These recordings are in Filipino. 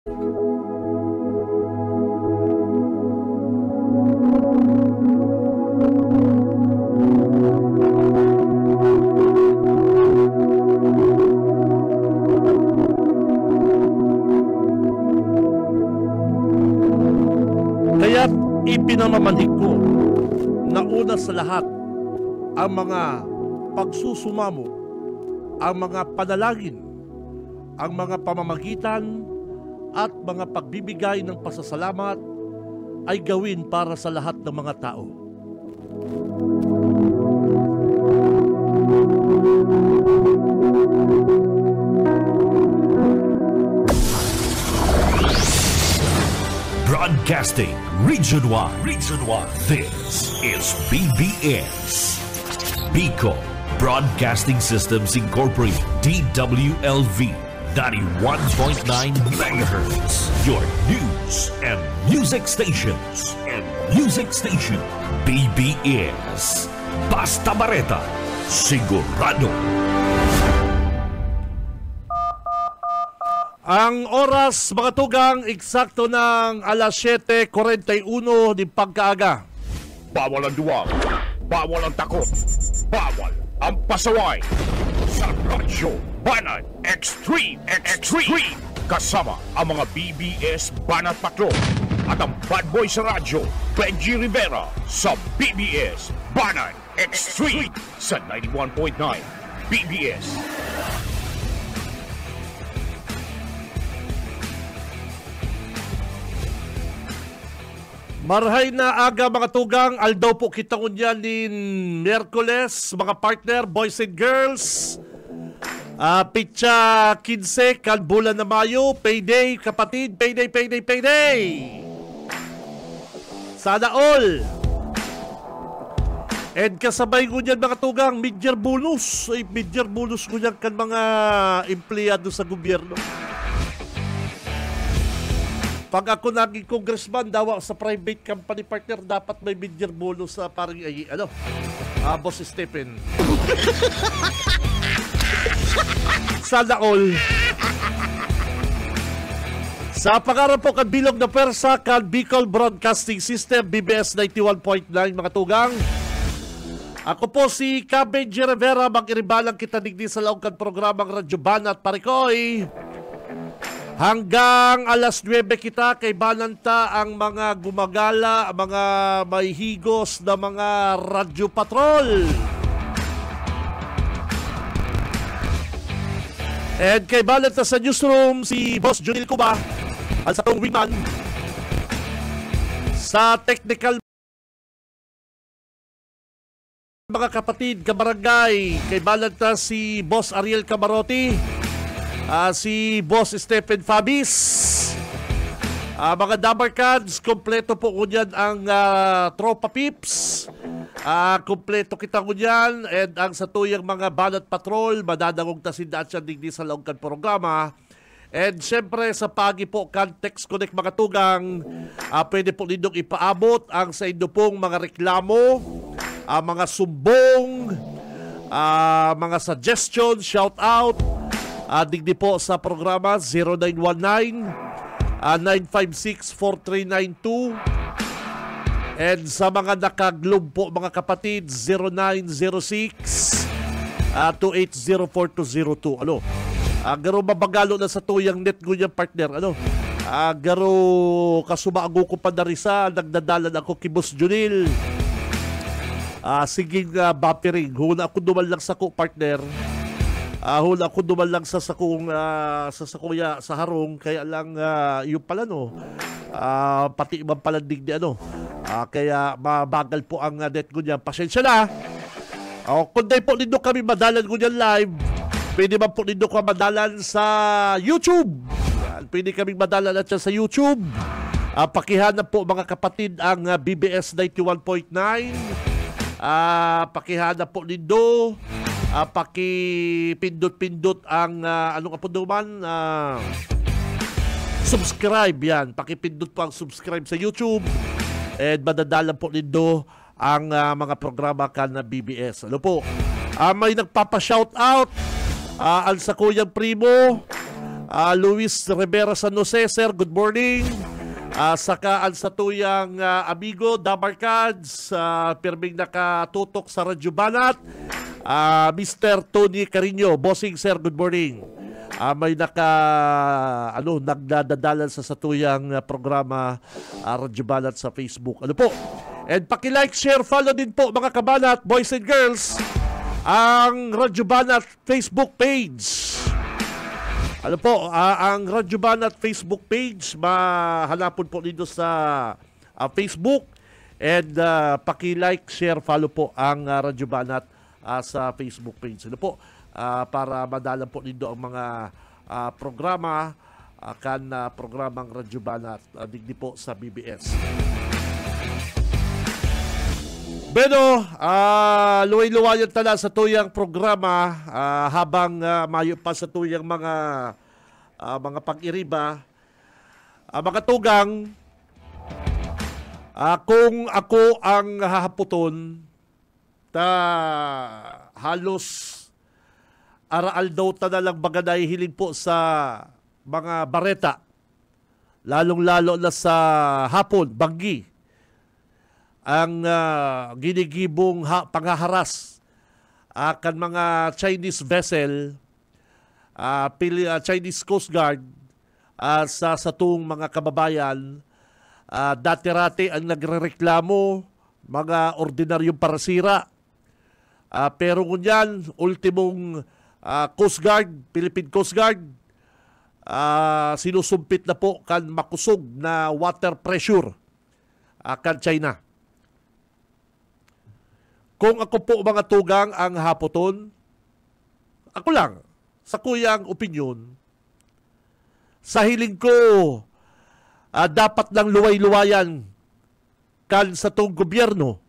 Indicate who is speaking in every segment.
Speaker 1: Kaya't ipinamamanhik ko na una sa lahat ang mga pagsusumamo, ang mga panalangin, ang mga pamamagitan at mga pagbibigay ng pasasalamat ay gawin para sa lahat ng mga tao.
Speaker 2: Broadcasting Region 1. This is BBS. Bicol Broadcasting Systems Incorporated. DWLV 91.9 MHz. Your news and music stations. BBS. Basta Bareta. Sigurado.
Speaker 1: Ang oras, mga tugang, eksakto ng alas 7:41 ng pagkaaga.
Speaker 3: Bawal ang duwag, bawal ang takot, bawal ang pasaway. Sa Radyo Banat Extreme. Kasama ang mga BBS Banat Patrol at ang bad boy sa radyo, Benji Rivera, sa BBS Banat Extreme sa 91.9 BBS.
Speaker 1: Marhay na aga, mga tugang, aldaw po kita ngunyan ni Miyerkules, mga partner, boys and girls. Pitsa 15, kan bulan na Mayo, payday, kapatid, payday. Sana all. And kasabay ngunyan, mga tugang, mid-year bonus. Ay, mid-year bonus ngunyan kan mga empleyado sa gobyerno. Pag ako naging congressman, daw sa private company partner, dapat may mid-year bonus sa parang, Boss Stephen. Sana all. Sa pangarap po kan bilog na persa, kan Bicol Broadcasting System, BBS 91.9, mga tugang. Ako po si Benji Rivera, mag-iribalang kita digdi sa laong kan programang Radyo Banat Parikoy. Hanggang alas 9 kita kay bananta ang mga gumagala, mga may higos na mga radyo patrol. And kay bananta sa newsroom si Boss Junil Cuba at sa tong wingman. Sa technical, mga kapatid, kabarangay, kay bananta si Boss Ariel Camarote. Si Boss Stephen Fabis, mga Dabarkads, kompleto po kunyan ang Tropa Pips, kompleto kita kunyan, and ang sa tuyang mga Banat Patrol, madadangog tasindaan siya digdi sa laong kan programa. And syempre sa pagi po kan Text Connect, mga tugang, pwede po nindong ipaabot ang sa inyo pong mga reklamo, mga sumbong, mga suggestions, shout out, digdi po sa programa 0919-956-4392. And sa mga naka-globe po, mga kapatid, 0906-2804202. Garo mabagalo na sa tuyang net gunya, partner. Garo kasumaago ko pa na risa, nagdadalan ako kay Boss Junil. Siging bapiring. Huna ako dumal lang sa ko, partner. Hula ko duman lang sa sakuya sa harong, kaya lang yung pala pati ibang palandig di kaya mabagal po ang net ko niya. Pasensya na. Kundi po nindo kami madalan ko niyan live, pwede man po nindo ka madalan sa YouTube. Pwede kaming madalan at sa YouTube. Pakihanap po, mga kapatid, ang BBS 91.9. Pakihanap po nindo. Pakipindot-pindot ang anong apunduman, subscribe yan. Pakipindot po ang subscribe sa YouTube, and madadalan po nindo ang mga programa kan na BBS. May nagpapa-shout out, ang sa Kuyang Primo, Luis Rivera San Jose, sir, good morning. Saka ang satuyang amigo, Damarcads, pirming nakatutok sa Radyo Banat. Mr. Tony Carino, bossing, sir, good morning. May nagdadadalan sa satuyang programa Radyo Banat sa Facebook. Ano po? And paki-like, share, follow din po mga kabanat, boys and girls, ang Radyo Banat Facebook page. Ano po, ang Radyo Banat Facebook page, mahanapon po dito sa Facebook. And paki-like, share, follow po ang Radyo Banat sa Facebook page. Ano po, para madalan po dito ang mga programa, programang Radyo Banat, digdi po sa BBS. Beno, luway-luwayan tala sa tuyang programa habang mayo pa sa tuyang mga pag-iriba. Mga tugang, kung ako ang hahaputon, halos araal daw talagang baganay hiling po sa mga bareta, lalong-lalo na sa hapon, banggi, ang ginigibong panghaharas kan mga Chinese vessel, Chinese Coast Guard sa satong mga kababayan. Dati-rati ang nagrereklamo mga ordinaryong parasira. Pero ngunyan, ultimong Coast Guard, Philippine Coast Guard, sinusumpit na po kan makusog na water pressure kan China. Kung ako po mga tugang ang hapoton, ako lang, sa kuyang opinyon, sa hiling ko, dapat lang luway-luwayan kan sa tong gobyerno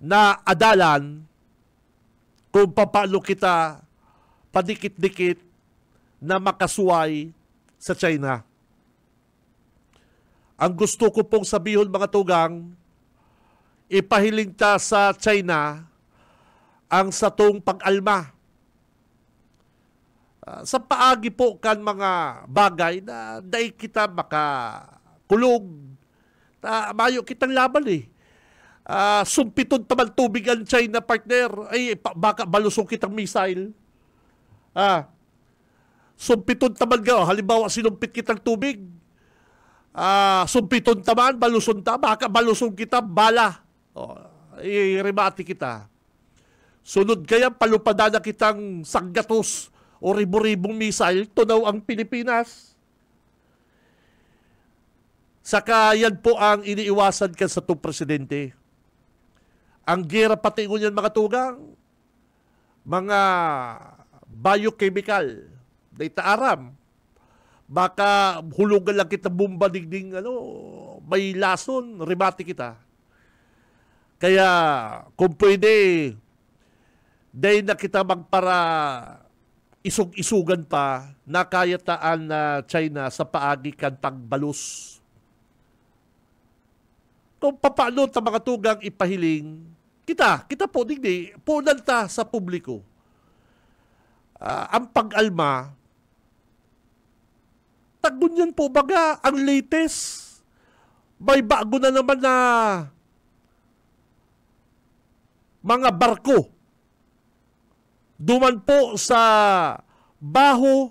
Speaker 1: na adalan kung paano kita padikit-dikit na makasuway sa China. Ang gusto ko pong sabihin mga tugang, ipahiling ta sa China ang satong pag-alma. Sa paagi po kan mga bagay na dahil kita makakulog, mayo kitang laban eh. Sumpiton taman tubig ang China, partner. Ay, baka balusong kitang missile. Sumpiton taman ka. Halimbawa, sinumpit kitang tubig. Sumpiton taman, baluson ta. Baka balusong kita, bala. I-remati kita. Sunod kaya, palupada na kitang saggatos o ribo-ribong missile, tunaw ang Pilipinas. Saka yan po ang iniiwasan ka sa itong presidente. Ang gera pati ngunyan mga tugang, mga biochemical, data aram, baka hulugan lang kita bomba digding, may lason, remati kita. Kaya kung pwede, dahil na kita magpara isug-isugan pa na kayataan na China sa paagi kan pagbalus. Kung paano ta mga tugang ipahiling, kita po digdi, punan ta sa publiko. Ang pag-alma, tagunyan po baga ang latest. May bago na naman na mga barko duman po sa Baho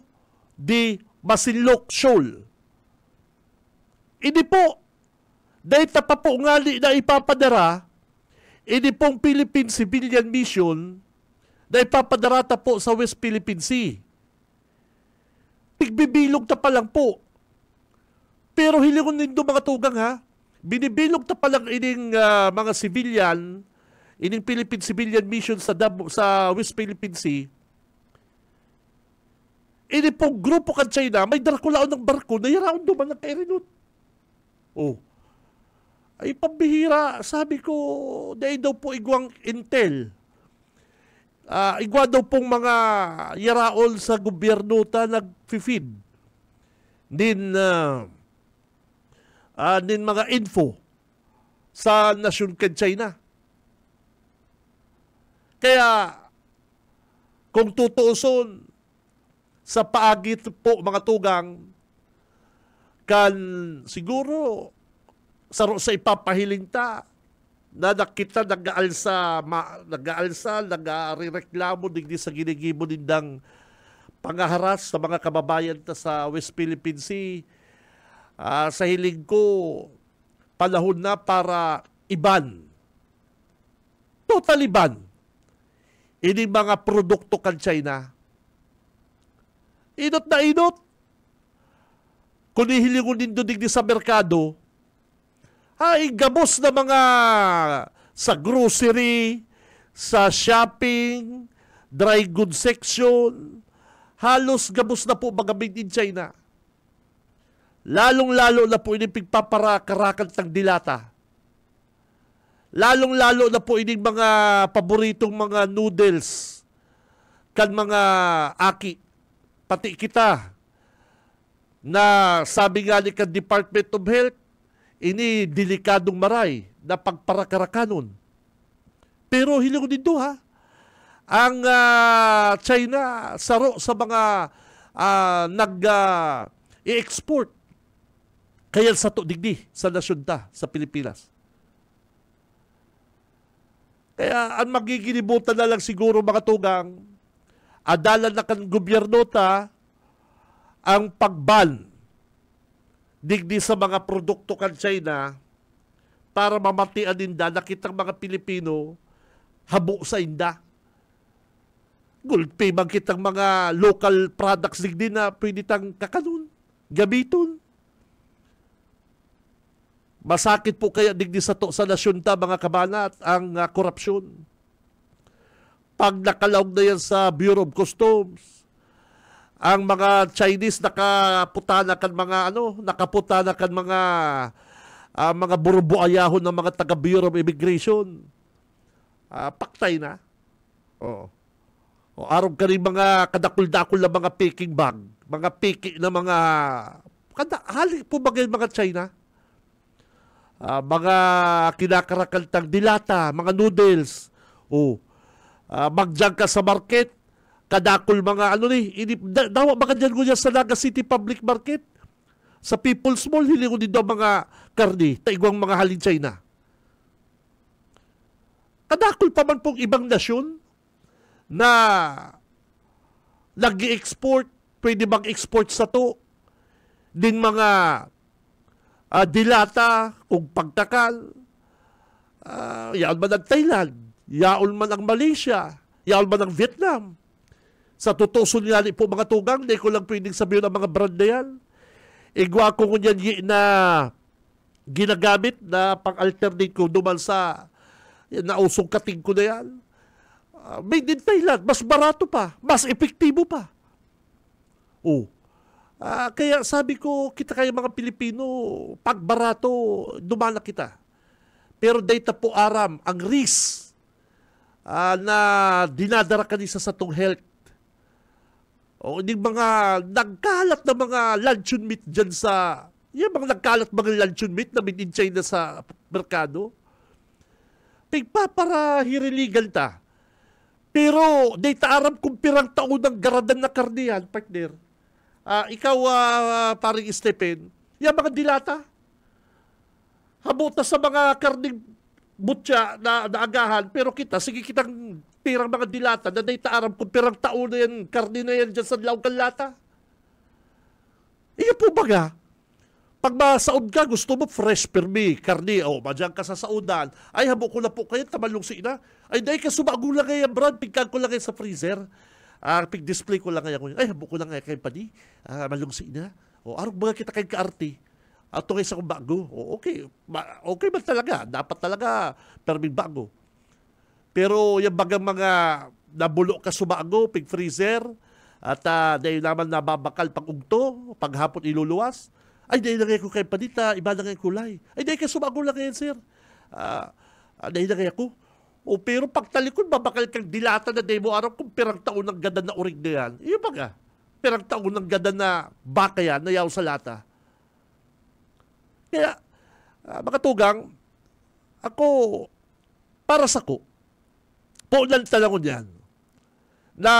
Speaker 1: de Masinloc Shoal. Hindi po, dahil pa po ngali na ipapadara, hindi pong Philippine Civilian Mission na ipapadara ta po sa West Philippine Sea. Tigbibilog ta pa lang po. Pero hilingon nindo mga tugang ha, binibilog ta pa lang ining mga civilian, ining Philippine Civilian Mission sa West Philippine Sea. Ini pong grupo kan China, may darakulaon ng barko na yaraon duman ng kairinot. Ay pambihira, sabi ko, dahil daw po igwang intel. Igwa daw pong mga yaraon sa gobyerno ta nag-feed. Din mga info sa nasyon kan China. Kaya, kung tutuuson, sa paagit po mga tugang kan siguro saro sa ipapahiling ta na nakita nag-aalsa, nag-reklamo digdi sa ginigibo nindang pangaharas sa mga kababayan ta sa West Philippine Sea. Sa hiling ko, panahon na para iban. Total iban. Ini mga produkto kan China. Inot na inot. Kung ihilingon din digdi sa merkado, ay gabos na mga sa grocery, sa shopping, dry goods section, halos gabos na po mga made in China. Lalong-lalo na po ining pigpaparakarakan tang dilata. Lalong-lalo na po ining mga paboritong mga noodles kan mga aki. Pati kita na sabi nga ni kan Department of Health, ini delikadong maray na pagparakarakanon. Pero hiling ko dito ha, ang China saro sa mga i-export kaya sa digdi sa nasyon ta sa Pilipinas. Kaya ang magigilibutan na lang siguro mga tugang, adalan na kan gobyerno ta ang pagban digdi sa mga produkto kan China para mamatian ninda nakitang mga Pilipino habo sa inda. Gulpi man kitang mga local products digdi na pwede tang kakanon, gabiton. Masakit po kaya digdi sa to sa nasyon ta mga kabanat ang korupsyon. Pag nakalaog na yan sa Bureau of Customs, ang mga Chinese nakaputa na kan mga burubuayahon ng mga taga Bureau of Immigration. Paktay na. Oo. O araw ka rin mga kadakul-dakul na mga peking bag, mga peki na mga halik po bagay mga China. Mga kinakarakaltang dilata, mga noodles. Magjang ka sa market, kadakol mga dawa baka dyan ko dyan sa Naga City Public Market. Sa People's Mall, hili ko din daw mga karni, taigwang mga halin China. Kadakol pa man pong ibang nasyon na nag-i-export, pwede mag-export sa to, din mga dilata, kung pagtakal, yaon man ang Thailand, yaon man ang Malaysia, yaon man ang Vietnam. Sa tutuso niya po mga tugang, hindi ko lang pwedeng sabihin ang mga brand na yan. Igwa ko kunyan na ginagamit na pang-alternate ko duman sa nausong kating ko na yan. Made in Thailand, mas barato pa, mas epektibo pa. Kaya sabi ko, kita kayo mga Pilipino, pag barato, dumana kita. Pero data po aram, ang risk na dinadara kanisa sa tong health. Hindi mga nagkalat na mga luncheon meat dyan sa, yung mga nagkalat mga luncheon meat na made in China sa merkado. Para hiriligan ta. Pero data aram kung pirang taon ng garadan na karnihan, partner. Ikaw, paring Stephen, yung mga dilata, habuta sa mga karning butya na agahan, pero kita, sige kitang pirang mga dilata, na day taaram kung pirang taon na yan, karni na yan dyan sa laukan lata. Iyo po baga, pag masaod ka, gusto mo fresh permi, karni, madyan ka sa saudan, ay habo ko na po kayo, tamalong si ina, ay dahi ka sumago lang ngayon, brad, pigkan ko lang ngayon sa freezer, pig-display ko lang ngayon, ay habo ko lang ngayon kayo pa di, malong si ina, arog mga kita kayo kaarte, at ito sa kong bago, okay ba talaga, dapat talaga, perming bago. Pero yung bagang mga nabulo ka sumago, pig-freezer, at dahil naman nababakal pag ugto, paghapon iluluwas, ay dahil na ngayon ko kayo panita, iba na ngayon kulay. Ay dahil ka sumago lang ngayon, sir. Dahil na ngayon ko. Pero pagtalikod, babakal kang dilata na dahil mo araw kung pirang taon ng ganda na urig na yan. Iyo ba nga? Pirang taon ng ganda na baka yan, na yaw sa lata. Kaya, mga tugang, ako, para sa ko, po lang talagon yan. na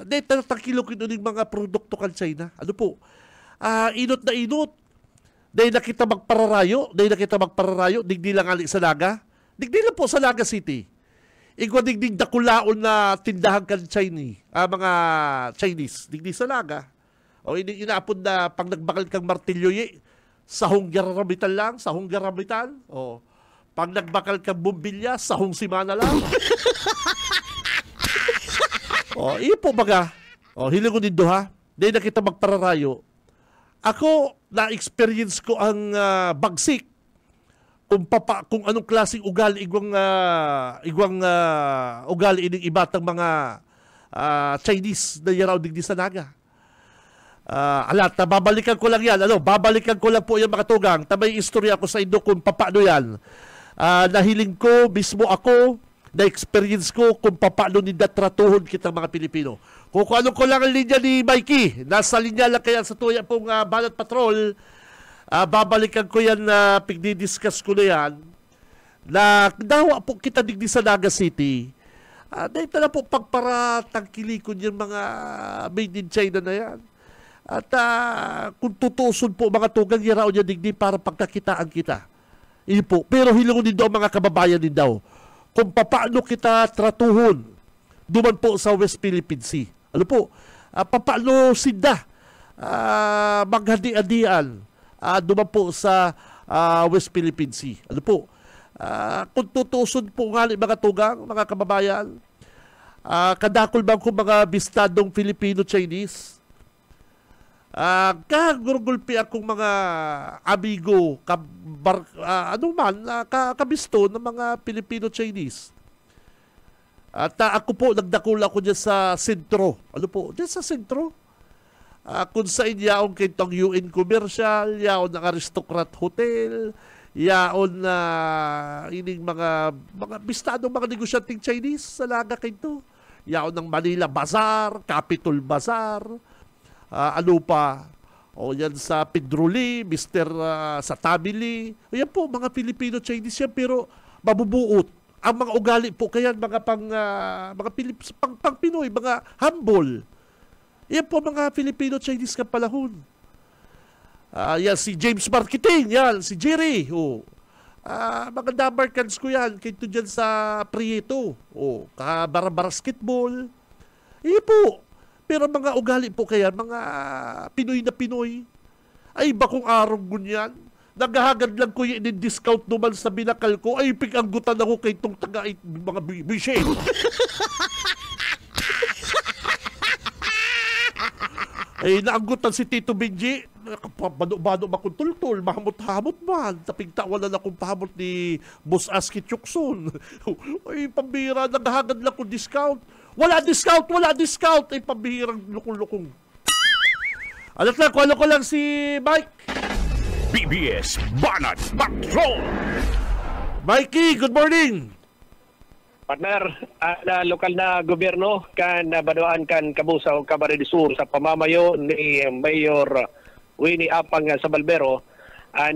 Speaker 1: dahil takilok ito ng mga produkto kan China. Ano po? Inot na inot. Dahil nakita magpararayo, digdi lang ali sa Naga. Digdi lang po sa Naga City. Igwa digdig dakulaon na tindahan kan Chinese, mga Chinese. Digdi sa Naga. O inaapod na pag nagbakal kang martilyo sahong garamitan lang, sahong garamitan. O pag nagbakal kang bumbilya, sahong simana lang. O, iyo po baga. O, hiling ko nindo ha. Dahil nakita magpararayo. Ako, na-experience ko ang bagsik. Kung anong klaseng ugali, igwang ugali ining ibatang mga Chinese na yaraw digdi sa Naga. Alat, babalikan ko lang yan. Babalikan ko lang po yung mga tugang. May istorya ko sa Indo kung paano yan. Nahiling ko, mismo ako, na-experience ko kung paano nidatratuhon kitang mga Pilipino. Kung ano ko lang ang linya ni Mikey, nasa linya lang kaya sa tuya pong Banat Patrol, babalikan ko yan na pigdidiscuss ko na yan, na dawa po kita digdi sa Naga City. Dahil na po pagparatangkilikon yung mga made in China na yan. At kung tutuson po mga tugang yarao niya digdi para pagkakitaan kita. Iyon po. Pero hilungon din daw mga kababayan din daw kung paano kita tratuhon duman po sa West Philippine Sea. Ano po? Paano sinda maghadi-adian duman po sa West Philippine Sea. Ano po? Kung tutuson po nga mga tugang, mga kababayan, kadakol bang kung mga bistadong Filipino-Chinese, kagurgulpi akong mga amigo, kabisto ng mga Filipino-Chinese. At ako po, nagdakula ko dyan sa sentro. Ano po? Dyan sa sentro. Kung saan yaon kitong UN Commercial, yaon ng Aristocrat Hotel, yaon na ining mga bistadong mga negosyanteng Chinese sa Naga kinto. Yaon ng Manila Bazaar, Capitol Bazaar, ano pa, o yan sa Pedroli, Mr. Sa Tabili. O yan po, mga Filipino-Chinese yan, pero mabubuot. Ang mga ugali po kaya, mga pang Pinoy, mga humble. Yan po, mga Filipino-Chinese ka palahon. Yan, si James Marketing, yan, si Jerry. Mga dabarkans ko yan, kito dyan sa Prieto. Kabara-basketball. Yan po. Pero mga ugali po kaya, mga Pinoy na Pinoy, ay bakong arong gunyan. Naghahagad lang ko yung discount naman sa binakal ko, ay pig-anggutan ako kay itong mga bishe. Ay naanggutan si Tito Benji, bado-bado makuntultul, mahamot-hamot man, tapigtawalan akong pahamot ni Boss Aski Chukson. Ay pambira, naghahagad lang ko discount. Wala discount! Ay, pambihirang lukong-lukong. Alat lang, kuha ko lang si Mike.
Speaker 3: BBS Banat Patrol!
Speaker 1: Mikey, good morning!
Speaker 4: Partner, na lokal na gobyerno kan baduan kan Kabusaw, Camarines Sur sa pamamayo ni Mayor Winnie Apang sa Balbero,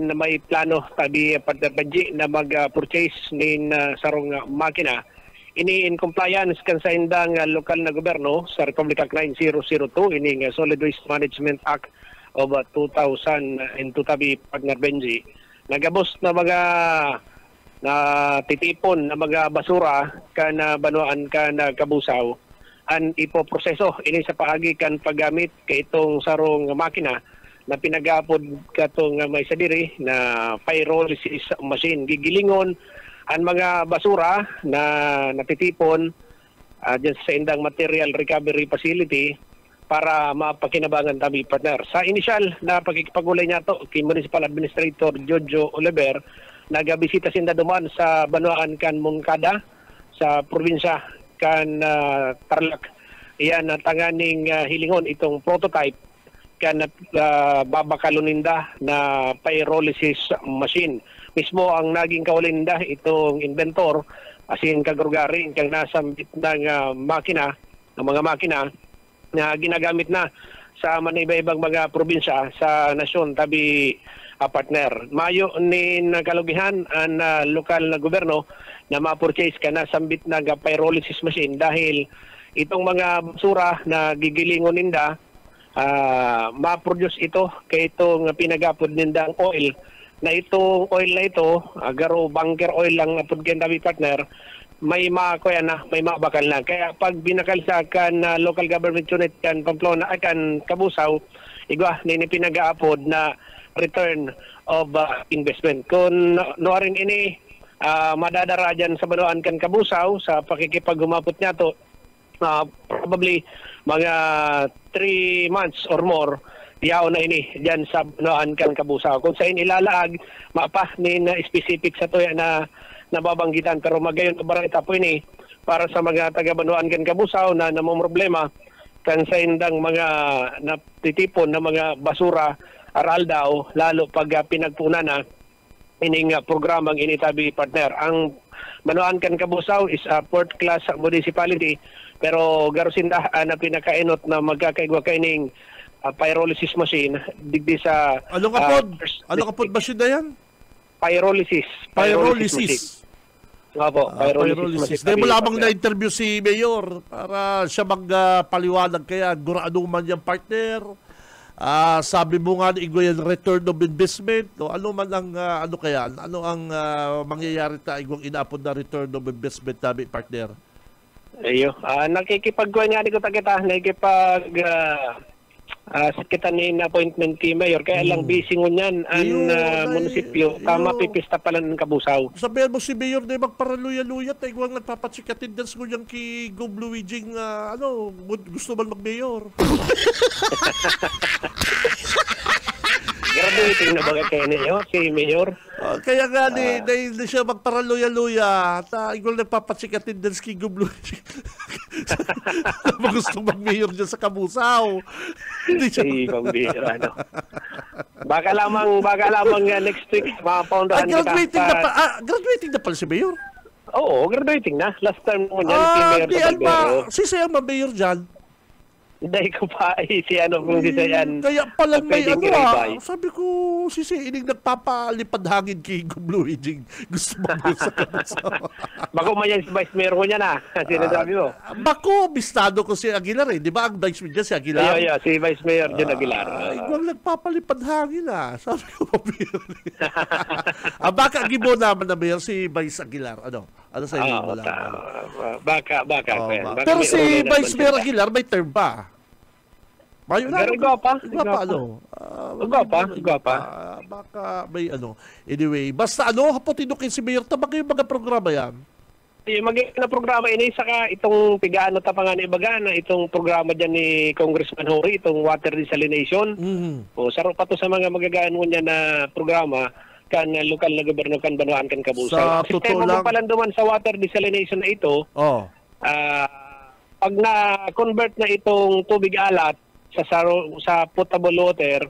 Speaker 4: may plano tabi Partner Benji na mag-purchase nin sarong makina ini in compliance kan sa indang lokal na gobyerno sa Republic Act 9002 ining Solid Waste Management Act of 2002 tabi Partner Benji. Nagabos na mga na titipon na mga basura kan banuan kan Kabusaw an ipoproseso ini sa paagi kan paggamit kay itong sarong makina na pinagapod katong may sadiri na pyrolysis machine. Gigilingon ang mga basura na natitipon dyan sa indang material recovery facility para mapakinabangan tabi Partner. Sa initial na pagkikipagulay niya to kay Municipal Administrator Jojo Oliver, nagabisita sinda duman sa Banuan kan Moncada sa probinsya kan Tarlac. Iyan na tanganing hilingon itong prototype kan babakaluninda na pyrolysis machine. Mismo ang naging kawalinda itong inventor asin kagrugaring kang nasambit ng makina, ng mga makina na ginagamit na sa maniba-ibang mga probinsya sa nasyon tabi Partner. Mayo ni nakalugihan ang lokal na gobyerno na ma-purchase ka na sambit na pyrolysis machine dahil itong mga basura na gigilingon ninda, ma-produce ito kay itong pinagapod nindang oil. Na itong oil na ito, garo bunker oil lang na pudgen kami partner, may may mabakal na. Kaya pag binakal sa kan local government unit kan Pamplona, kan Kabusaw, igwa nini pinag-aapod na return of investment. Kung rin ini madadara dyan sa Banuan kan Kabusaw sa pakikipaghumapot niya to, probably mga 3 months or more, yaw na ini dyan sa Banuan kan Kabusaw. Kung sa inilalaag, mapa ni na specific sa to na nababanggitan, pero magayon barita po ini para sa mga taga-Banuan kan Kabusaw na namomroblema kan sa indang mga natitipon na mga basura aral daw, lalo pag pinagpuna na ining programang initabi partner. Ang Banuan kan Kabusaw is a fourth class municipality, pero garusinda na pinakainot na magkakaigwa kaining pyrolysis machine digdi sa
Speaker 1: Ano kapod machine na yan?
Speaker 4: Pyrolysis. Opo, pyrolysis.
Speaker 1: Dahil mo lamang na-interview si Mayor para siya magpaliwanag kaya gurado man yung partner. Sabi mo nga igway return of investment. No? Ano man ang ano ang mangyayari ta igwang inaapod na return of investment tabi partner?
Speaker 4: Ayo, nakikipagkuhan nga ko kita, nakikipag kita ni appointment kay Mayor, kaya lang busy ngunyan ang munisipyo, kama pipista pala ng Kabusaw.
Speaker 1: Sabihan mo si Mayor na magparaluya-luya, tayo ang nagpapatsikatin dance ngunyan kay Gob Luiging, gusto man mag-Mayor.
Speaker 4: Graduating na baga kayo ninyo, si Mayor?
Speaker 1: Kaya nga di siya magparaluya-luya, igol nagpapatsikatin dance kay Gob Luiging. Gusto mag-Mayor dyan sa Kabusaw.
Speaker 4: Si pambira, no? Baka lamang next week mapaundahan
Speaker 1: graduating na pala si Mayor?
Speaker 4: Oo, graduating na. Last term mo niyan si Mayor sa Balbero.
Speaker 1: Si Sayang ma-Mayor dyan?
Speaker 4: Hindi ko pa si kung si Sayan.
Speaker 1: Kaya pala may sabi ko, si Sayan nagpapalipad hangin kay Gubluiging. Gusto mo sa Kabusaw.
Speaker 4: Bako man yan si Vice Mayor ko niya na. Sinasabi mo.
Speaker 1: Bako, bistado ko si Aguilar eh. Di ba ang Vice Mayor si Aguilar?
Speaker 4: Yeah, si Vice Mayor John Aguilar.
Speaker 1: Igual nagpapalipad hangin Sabi ko, baka gibo naman na Mayor si Vice Aguilar. Ano sa inyo mo lang?
Speaker 4: Baka.
Speaker 1: Pero si Vice Mayor Aguilar may term pa.
Speaker 4: Gwapa.
Speaker 1: Baka may Anyway, basta hapotinukin si Mayor tabang yung mga programa yan.
Speaker 4: Yung na programa ini saka itong pigaano tapangan ibagana itong programa diyan ni Congressman Hori, itong water desalination. O saro pa to sa mga magagaano niya na programa kan lokal na gobyerno kan Banuan kan Kabusaw. Sa totoo lang palanduman sa water desalination na ito. Pag na-convert na itong tubig alat sa potable water,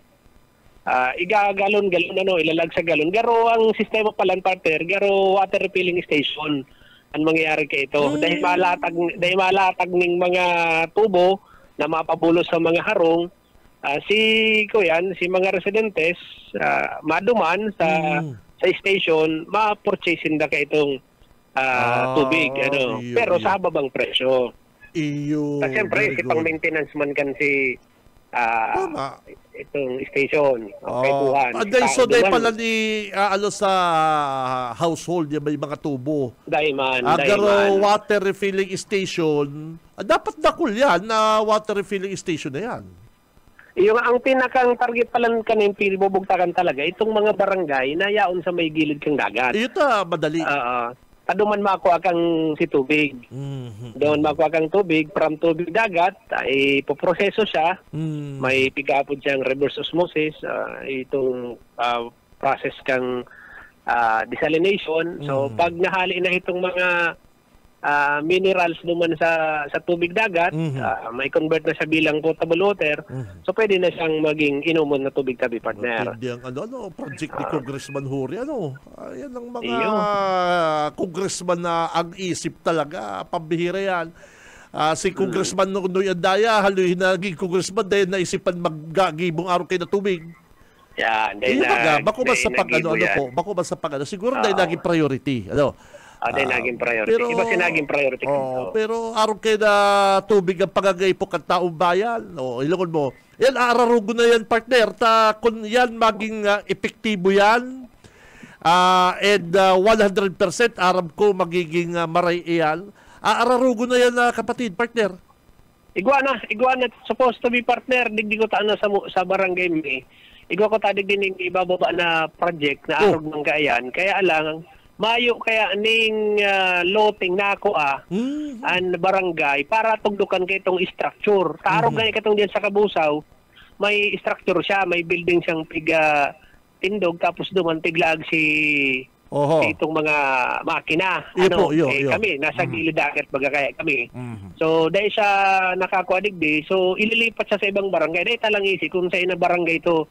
Speaker 4: igagalon-galon ilalag sa galon. Garo ang sistema palan partner, garo water refilling station ang mangyayari kay ito. Dahil malatag ning mga tubo na mapabulos sa mga harong, si mga residentes maduman sa station, ma-purchase na kay itong tubig pero sa babang presyo. Siyempre, si pang maintenance man kan si itong station.
Speaker 1: So, dahil pala ni sa household yung may mga tubo. Agaro water refilling station, dapat nakul yan na water refilling station na yan.
Speaker 4: Yung ang pinakang target pala kanin pinibubugtakan talaga, itong mga barangay na yaon sa may gilid kang dagat.
Speaker 1: Ito, madali.
Speaker 4: Paduman makuha kang si tubig. Doon makuha kang tubig, from tubig dagat, ay poproseso siya. May pigapod siyang reverse osmosis, itong process kang desalination. So pag nahali na itong mga minerals naman sa tubig dagat, may convert na siya bilang potable water. So pwede na siyang maging inuman na tubig tabi partner.
Speaker 1: Hindi ang project ni Congressman Hori. Ayan ang mga congressman na ang isip talaga. Pambihira yan. Si Congressman Noy Andaya, haluhin na naging congressman dahil naisipan maggagibong araw kayo na tubig.
Speaker 4: Yan.
Speaker 1: Bako ba sa pag siguro dahil naging priority.
Speaker 4: Dahil naging priority. Iba si naging priority.
Speaker 1: Pero araw kayo na tubig ang pagagaipok ang taong bayan. Ilungon mo. Yan, ararugo na yan, partner. Kung yan maging epektibo yan, and 100% aram ko magiging maray iyan, ararugo na yan, kapatid, partner.
Speaker 4: Iguana, supposed to be partner. Digdi ko taano sa barangay mi. Igwa ko tadig din yung ibababa na project na arog ng kayan. Kaya lang, mayo kaya ning loting na ako an barangay para tugdukan kay itong structure. Tarog gani katong diyan sa Kabusaw, may structure siya, may building siyang piga tindog tapos duman tiglag si itong mga makina. Kami nasa gilid dagat baga kaya kami. So dahil siya nakakuha digdi, so ililipat siya sa ibang barangay. Dahil talang isi kung sa ina barangay to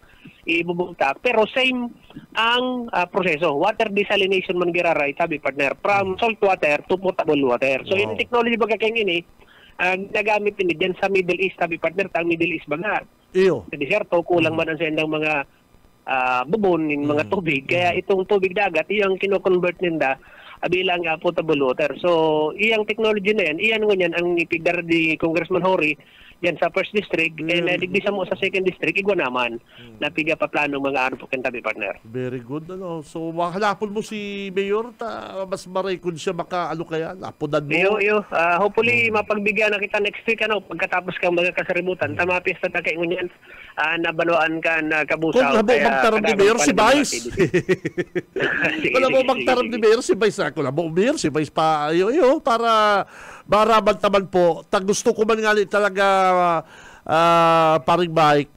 Speaker 4: ibubugtak. Pero same ang proseso. Water desalination man giraray, sabi partner, from salt water to potable water. So yung technology baga kayong ini, nagamit din dyan sa Middle East, sabi partner, tang Middle East baga. Sa deserto, kulang man ang sendang mga bubon, mga tubig. Kaya itong tubig dagat, iyang kino-convert ninda bilang potable water. So, iyang technology na yan, iyan ngunyan ang ipigdar di Congressman Hori yan sa first district, and digdi sa mo sa second district, igwa naman, napiga pa plano mga ano po kentabi partner.
Speaker 1: Very good, ano. So, makalapon mo si Mayor, mas maray kung siya maka, kaya, lapunan mo.
Speaker 4: Hopefully, mapagbigyan na kita next week, pagkatapos kang mga kasaributan, tama pista na kayo ngunyan, nabaluan ka na Kabusaw.
Speaker 1: Kung labo magtarap ni Mayor, si Vice. Kung labo magtarap ni Mayor, si Vice. Kung labo Mayor, si Vice pa, para maraman naman po. Gusto ko man nga talaga paring bike.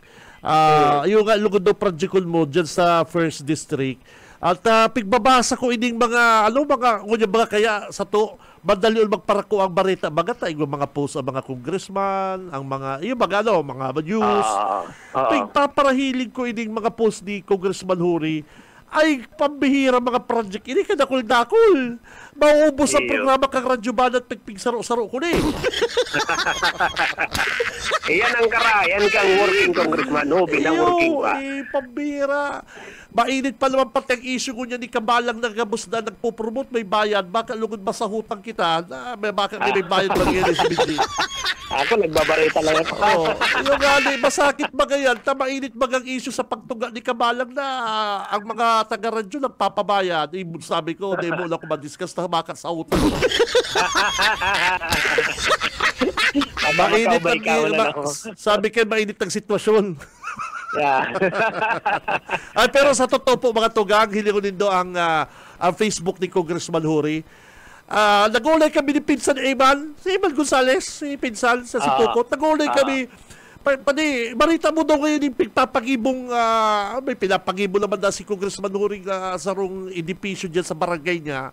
Speaker 1: Yung lugod do project mo dyan sa first district. At pigbabasa ko ining mga mga kaya sa to madali magparako ang barita bagata yung mga post ang mga congressman, ang mga mga news. Pigpaparahilig ko ining mga post ni Congressman Huri ay pambihira mga project. Ini kadakul-dakul. Mauubos ang programa kang Radyo Banat pigpigsaro-saro ko ni.
Speaker 4: Yan ang yan kang working congressman. Working pa.
Speaker 1: Pambihira. Mainit pa naman pati ang issue ko niya ni Kabalang nagabos na nagpo-promote, may bayad. Baka lugod ba sa hutang kita? May bayad lang yan si BG.
Speaker 4: Ako nagbabarita lang ito.
Speaker 1: Yung masakit ba ganyan? Mainit ba ang issue sa pagtuga ni Kabalang na ang mga taga-radyo nagpapabayad? Sabi ko, di mo lang ko ma-discuss na baka sa hutang. Mainit sabi kayo, mainit ang sitwasyon. Pero sa totoo po mga tugang, hindi ko nindo ang Facebook ni Congressman Huri. Nag-ulay kami ni Pinsan Eman, si Eman Gonzales, si Pinsan sa Sipukot. Nag-ulay kami. Marita mo daw ngayon yung pagpapagibong, may pinapagibo naman na si Congressman Huri sa rong edipisyo dyan sa barangay niya.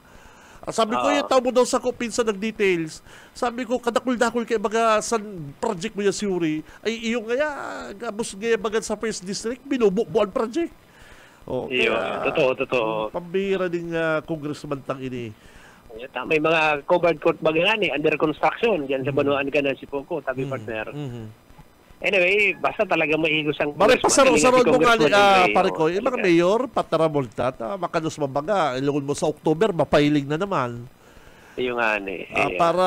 Speaker 1: Sabi ko, yung tao mo daw sa Pinsan ng details. Sabi ko, kadakul-dakul kayo baga sa project mo yan si Huri. Ay, iyong kaya, gabos gaya baga sa first district, binubuan project.
Speaker 4: Totoo.
Speaker 1: Pambihira din congressman tang ini.
Speaker 4: May mga covered court baga nga under construction dyan sa Banuan ka na si Poco, tabi partner. Anyway, basta talaga maigos ang...
Speaker 1: Maray pasaro-saro mo nga pare ko, yung mga mayor, pataramulta, makanos mabaga, ilungon mo sa October, mapailing na naman.
Speaker 4: Yung
Speaker 1: para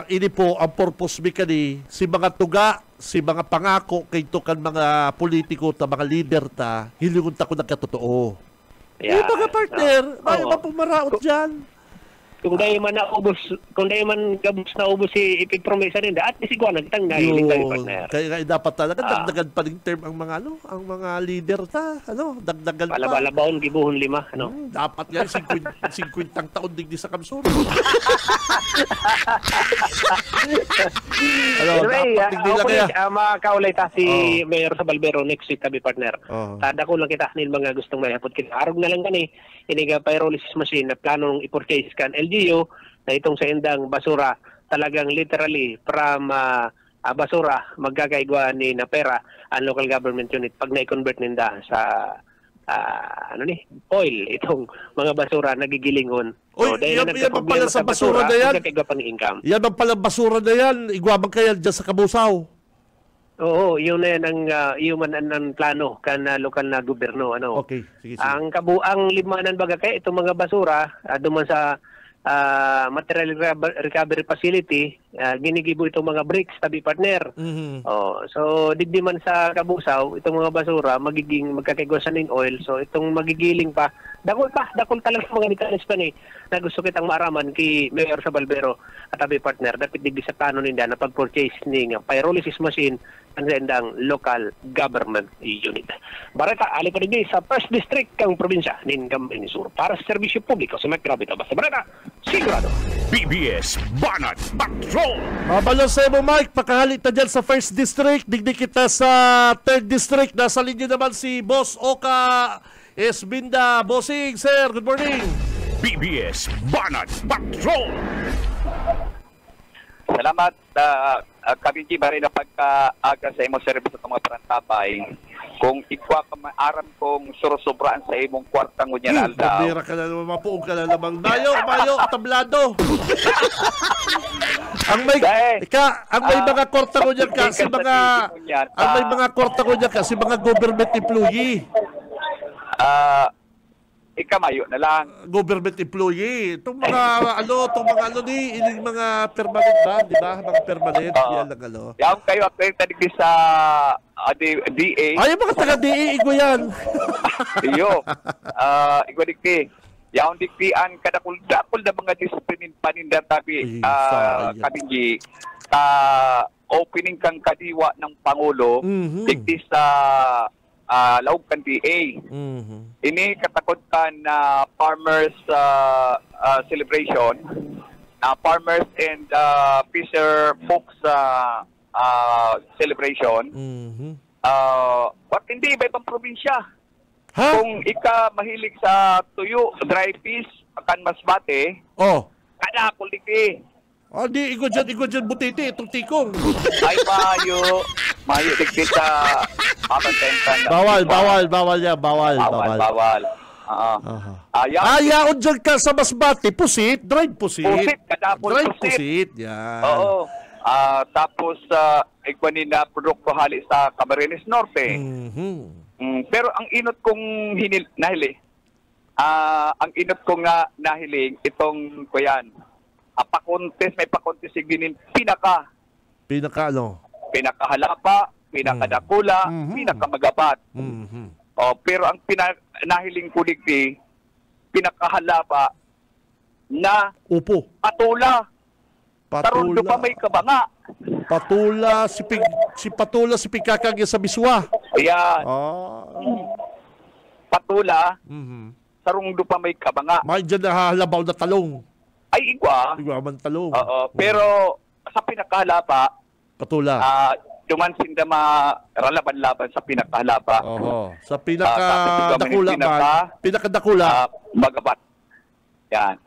Speaker 1: ini po, ang purpose mikani, si mga tuga, si mga pangako, kay kan mga politiko, mga leader hilungon ta ko nagkatotoo. Yung mga partner, may mapumaraot dyan.
Speaker 4: Kung dahil man gabos na ubos si Ipig Promesa rin, at least ikaw nagtang nahiling tayo, partner.
Speaker 1: Kaya dapat talaga, dagdagan pa rin term ang mga leader dagdagan pa.
Speaker 4: Balabaon, gibuhon 5,
Speaker 1: Dapat yan, 50 taon digdi sa kamsuro.
Speaker 4: Makakaulay ta si Mayor sa Balbero next week, tabi partner. Tada ko lang kita nil mga gustong mayapot kita. Arog na lang gani, iniga pyrolysis machine na planong i-purchase kan LGU na itong sa indang basura talagang literally from basura magkakaigwa ni na pera ang local government unit pag na-convert ninda sa oil itong mga basura nagigilingon.
Speaker 1: Yan ba pala sa basura na yan? Yan ba pala basura na yan? Igwabang kaya dyan sa Kabusaw?
Speaker 4: Oo, yun na yan ang plano kan lokal na gobyerno. Ano?
Speaker 1: Okay, sige.
Speaker 4: Ang kabuang limanan baga kaya itong mga basura duman sa material recovery facility, ginigibo itong mga bricks, tabi partner. So digdi man sa Kabusaw, itong mga basura magkakigwasan ng oil. So itong magigiling pa, dakol talaga mga details pa ni na gusto kitang maaraman kay Mayor Sabalbero at tabi partner, dapat digdi sa plano ninda na pag-purchase ng pyrolysis machine ang sendang local government unit. Bareta, ali pa rin sa 1st District kang probinsya ng Camarines Sur para sa serbisyo publiko sa Macrabito. Basta Bareta, sigurado.
Speaker 3: BBS Banat Patrol!
Speaker 1: Mabalo sa mo, Mike. Pakahalit na dyan sa 1st District. Digdi kita sa 3rd District. Nasa linya naman si Boss Oka Esbinda. Bossing, sir. Good morning.
Speaker 3: BBS Banat Patrol!
Speaker 5: Salamat Kabinji bari na pagkaaga sa imong service sa mga parantabay. Kung ikwa ka maaram kong surosobraan sa imong kwartang ngunya na aldaw.
Speaker 1: Pabira ka na naman, mapuong ka na naman. Mayo, tablado. ang may mga kwarta ko dyan kasi kasi mga government employee.
Speaker 5: Ikamayo na lang.
Speaker 1: Government employee. Itong mga ining mga permanent ba? Di ba? Mga permanent. Yan lang
Speaker 5: Yan kayo ako yung tanig sa DA.
Speaker 1: Ay, mga taga-DA, igo yan.
Speaker 5: Iyo. Igo dikti. Yan diktian kadakul-dakul na mga disiplinin paninda tabi. Kabinji. Opening kang kadiwa ng Pangulo. Dikti sa Laog kan DA. Ini katakutan na farmers celebration, farmers and fisher folks celebration. What hindi ba ibang probinsya?
Speaker 1: Ha?
Speaker 5: Kung ika mahilig sa tuyo, dry fish, akan masbate, kada kuliti.
Speaker 1: Di, igo dyan, butiti, itong tikong.
Speaker 5: Ay, mayo, dikti sa
Speaker 1: Bawal yan. Ayaon dyan ka sa Masbate, dried pusit. Dried pusit, yan.
Speaker 5: Oo. Tapos, ikwanin na produkto hali sa Camarines Norte. Pero ang inot kong nahiling, itong kuyan, may pakontes siginin pinakahalapa, pinakadakula, pinakamagapat. Pero ang nahiling ko digdi, pinakahalapa na
Speaker 1: upo.
Speaker 5: Patula. Tarundo pa may kabanga.
Speaker 1: Patula, si Pikakag sa Biswa.
Speaker 5: Ayan. Patula, tarundo pa may kabanga.
Speaker 1: May dyan na halabaw na talong.
Speaker 5: Ay, igwa.
Speaker 1: Igwa man talong.
Speaker 5: Pero sa pinakahalapa,
Speaker 1: patula.
Speaker 5: Dumansin na ralaban-laban sa pinakahalapa.
Speaker 1: Sa pinakadakula.
Speaker 5: Magabat. Yan.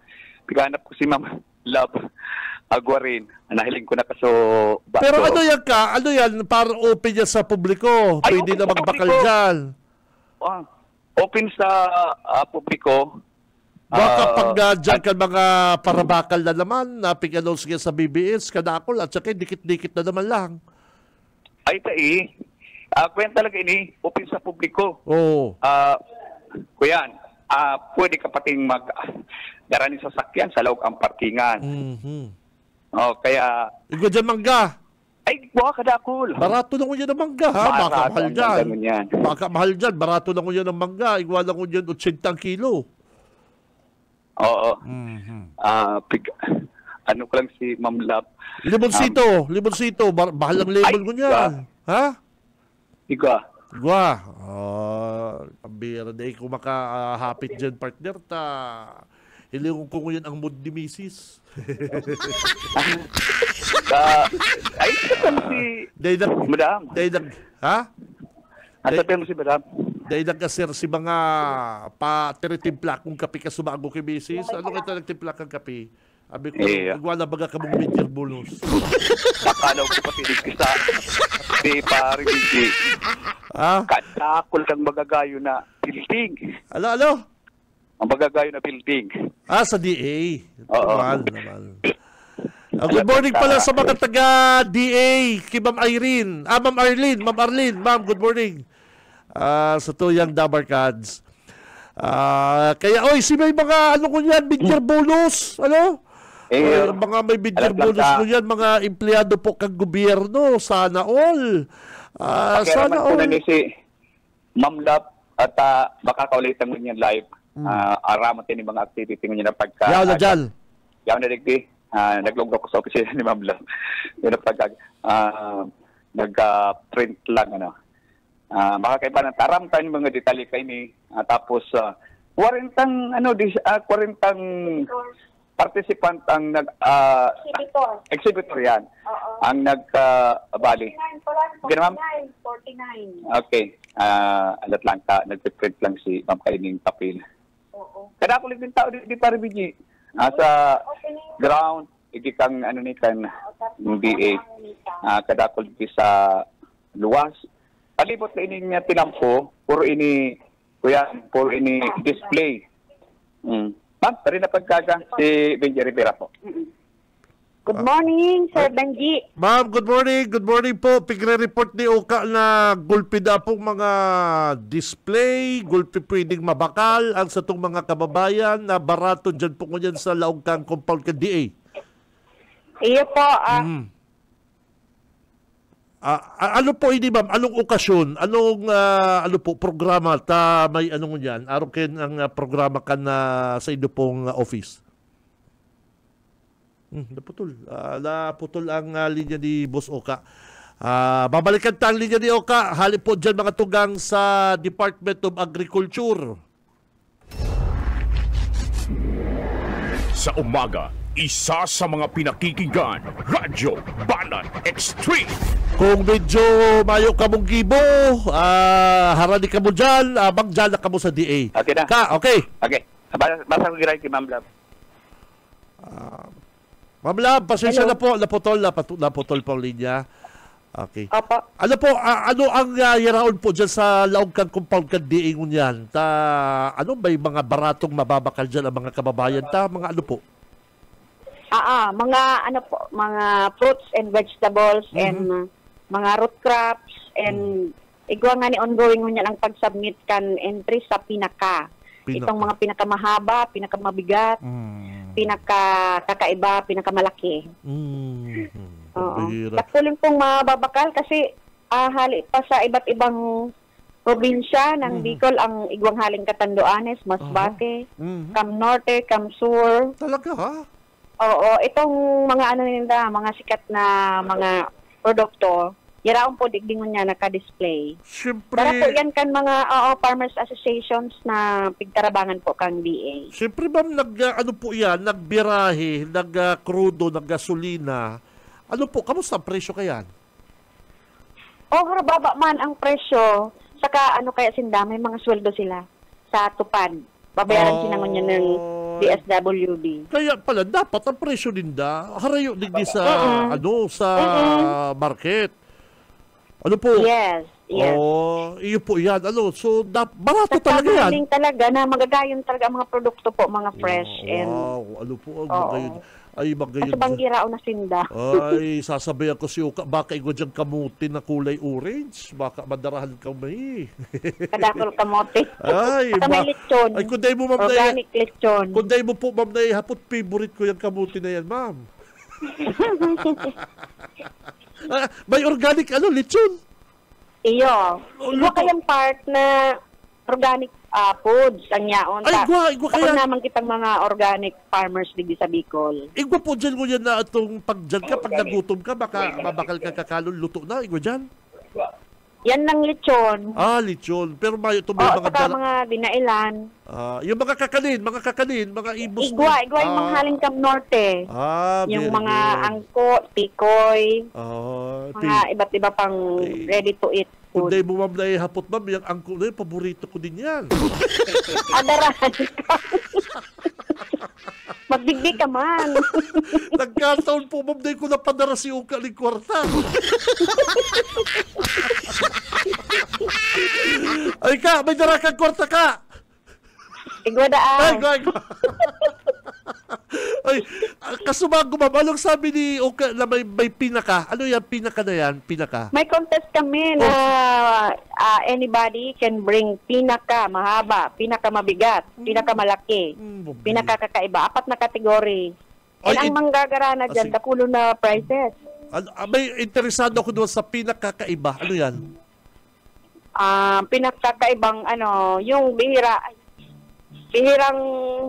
Speaker 5: Piganap ko si Ma'am Love Aguarin. Nahiling ko na kaso bato.
Speaker 1: Pero ano yan? Para open yan sa publiko. Pwede na magbakal dyan.
Speaker 5: Open sa publiko.
Speaker 1: Baka pag dyan ka mga parabakal na naman, napig-announce nga sa BBS, kadakol, at saka dikit-dikit na naman lang.
Speaker 5: Ay, kwenta talaga ini, open sa publiko. Kuyan, pwede ka pating darani sa sakyan sa loob ang parkingan. Kaya...
Speaker 1: Igo dyan mangga.
Speaker 5: Ay, kadakol.
Speaker 1: Barato na ko yan ng mangga, ha? Baka mahal dyan. Baka mahal dyan, barato na ko yan ng mangga. Igwa na ko yan 80 kilo.
Speaker 5: Oo. Ano ko lang si Ma'am Lab.
Speaker 1: Limoncito. Bahalang label ko niyan. Ha?
Speaker 5: Igwa.
Speaker 1: Pambira na kung makahapit dyan, partner, hilingon ko ngayon ang mood ni Mrs.
Speaker 5: Ay, sabihin mo si Madam.
Speaker 1: Ha?
Speaker 5: Sabihin mo si Madam.
Speaker 1: Dahil nagkasir si mga pa-timpla kung kape ka sumago kay Mrs. Ano kita nagtimpla kang kape? Abi ko, wala baga ka mong major bonus.
Speaker 5: Nakalaw ko pati sa di pari hindi. Katakol kang magagayo na building.
Speaker 1: Ano?
Speaker 5: Ang magagayo na building.
Speaker 1: Sa DA.
Speaker 5: Oo.
Speaker 1: Naman. Good morning pala sa mga taga-DA, kay Ma'am Irene. Ma'am Arlene, Ma'am, good morning. Sa tuyang Dabarkads. Kaya, si may mga, ano ko yan, bidyer bonus, ano? Mga may bidyer bonus ko yan, mga empleyado po kang gobyerno, sana all. Sana all.
Speaker 5: Pakiaraman po si Ma'am Love at makakaulitan mo niyan live. Araman din yung mga activity mo niya na pagka...
Speaker 1: Yaw na dyan.
Speaker 5: Yaw na digdi. Naglonggo ko sa opisina ni Ma'am Love. Yung pagka... nag-print lang, ano. Makakaiba ng taramtan yung mga detalye kayo ni. Tapos, 40 participant ang exhibitor yan. Ang nag-bali.
Speaker 6: 49.
Speaker 5: Okay. Alat lang ka, nag-print lang si Ma'am Kaining Papil. Kada ko din tao di para biji. Sa ground, ikikang ano ni kan DA. Kada ko sa luwas. Palibot na ini niya tinampo, puro ini display. Ma'am, tari na pagkaga si Benji Rivera po.
Speaker 6: Good morning, Sir Benji.
Speaker 1: Ma'am, good morning. Good morning po. Pigre-report ni Oka na gulpi na pong mga display, gulpi pwedeng mabakal ang sa itong mga kababayan na barato dyan po ngunyan sa laog kang compound ka DA.
Speaker 6: Iyo po.
Speaker 1: Ano po ini ma'am? Anong okasyon? Anong programa ta may anong ngunyan? Araw ken ang programa kan sa inyo pong office? Naputol ang linya ni Boss Oka. Babalikan ta ang linya ni Oka. Halip po dyan mga tugang sa Department of Agriculture.
Speaker 3: Sa umaga, isa sa mga pinakikinggan, Radyo Banan Extreme.
Speaker 1: Kung medyo mayo ka mong gibo, harani ka mo dyan, magdyan ka mo sa DA.
Speaker 5: Okay na.
Speaker 1: Okay.
Speaker 5: Okay. Basta ko giray kay Ma'am Love.
Speaker 1: Ma'am Love, pasensya na po. Naputol po ang linya. Okay.
Speaker 6: Opo.
Speaker 1: Ano po, ano ang yaraon po dyan sa laog kang compound kang DA ngunyan? Ano ba yung mga baratong mababakal dyan ang mga kababayan? Mga ano po?
Speaker 6: Mga fruits and vegetables and mga root crops and igwa nga ni ongoing ngunyan ang pag-submit kan entry sa pinaka. Itong mga pinakamahaba, pinakamabigat, pinakakaiba, pinakamalaki. Patuloy pong mababakal kasi hali pa sa iba't ibang probinsya ng Bicol ang igwang haling Catanduanes, Masbate, Cam Norte, Cam Sur.
Speaker 1: Talaga ha?
Speaker 6: Oo, itong mga mga sikat na mga produkto, yaraon po digdingon niya naka-display.
Speaker 1: Siyempre.
Speaker 6: Para po yan kan mga farmers associations na pigtarabangan po kang DA.
Speaker 1: Siyempre ma'am, nagbirahe, nag-crudo, nag-gasolina. Ano po, kamusta ang presyo kayan?
Speaker 6: Baba man ang presyo. Saka kaya may mga sweldo sila sa tupad. Babayaran sinangon niya ng DSWD.
Speaker 1: Kaya pala, dapat ang presyo din harayo din sa, sa market. Ano po?
Speaker 6: Yes.
Speaker 1: Iyo po yan. So, barato talaga yan.
Speaker 6: Talaga na magagayon talaga ang mga produkto po, mga fresh.
Speaker 1: Ano po ang magayon? Magayon.
Speaker 6: Kasi banggirao na sinda.
Speaker 1: Sasabayan ko si Uka, baka igwa dyan kamuti na kulay orange. Baka madarahan ka may.
Speaker 6: Kadakol kamote.
Speaker 1: At
Speaker 6: may lechon.
Speaker 1: kunday mo, ma'am,
Speaker 6: organic lechon.
Speaker 1: Kunday mo po, ma'am, hapot favorite ko yung kamuti na yan, ma'am. May organic lechon?
Speaker 6: Iyo. Igwa kayang part na organic foods ang yaon.
Speaker 1: Igwa kaya.
Speaker 6: Ako naman kitang mga organic farmers digdi sa Bicol.
Speaker 1: Igwa po dyan ko yan na itong pag nagutom ka, baka mabakal ka kakalon, luto na. Igwa dyan?
Speaker 6: Yan ng lechon.
Speaker 1: Lechon. Pero may mga
Speaker 6: dinailan.
Speaker 1: Yung mga kakanin, mga ibos.
Speaker 6: Igwa yung mga haling Cam Norte. Yung mga angko, tikoy, mga iba't iba pang ready to eat food.
Speaker 1: Kunday mo, ma'am, na hapot, ma'am, yung angko na yun, paborito ko din yan.
Speaker 6: Adarahan ka. Magdigdi ka man.
Speaker 1: Nagkataon po, ma'am, na ko napadara si Uka ni kwarta. Ay ka, may dara kang kwarta ka.
Speaker 6: Igwa daan.
Speaker 1: Ay, Ay, kasubago ma'am, anong sabi ni Uka na may pinaka? Ano yan, pinaka na yan? Pinaka?
Speaker 6: May contest kami na anybody can bring pinaka mahaba, pinaka mabigat, pinaka malaki, pinaka kakaiba. 4 na kategory. And ang manggagara dyan,
Speaker 1: sige.
Speaker 6: dakulo na prizes.
Speaker 1: May interesado ako doon sa pinakakaiba. Ano yan?
Speaker 6: Pinakakaibang yung bihirang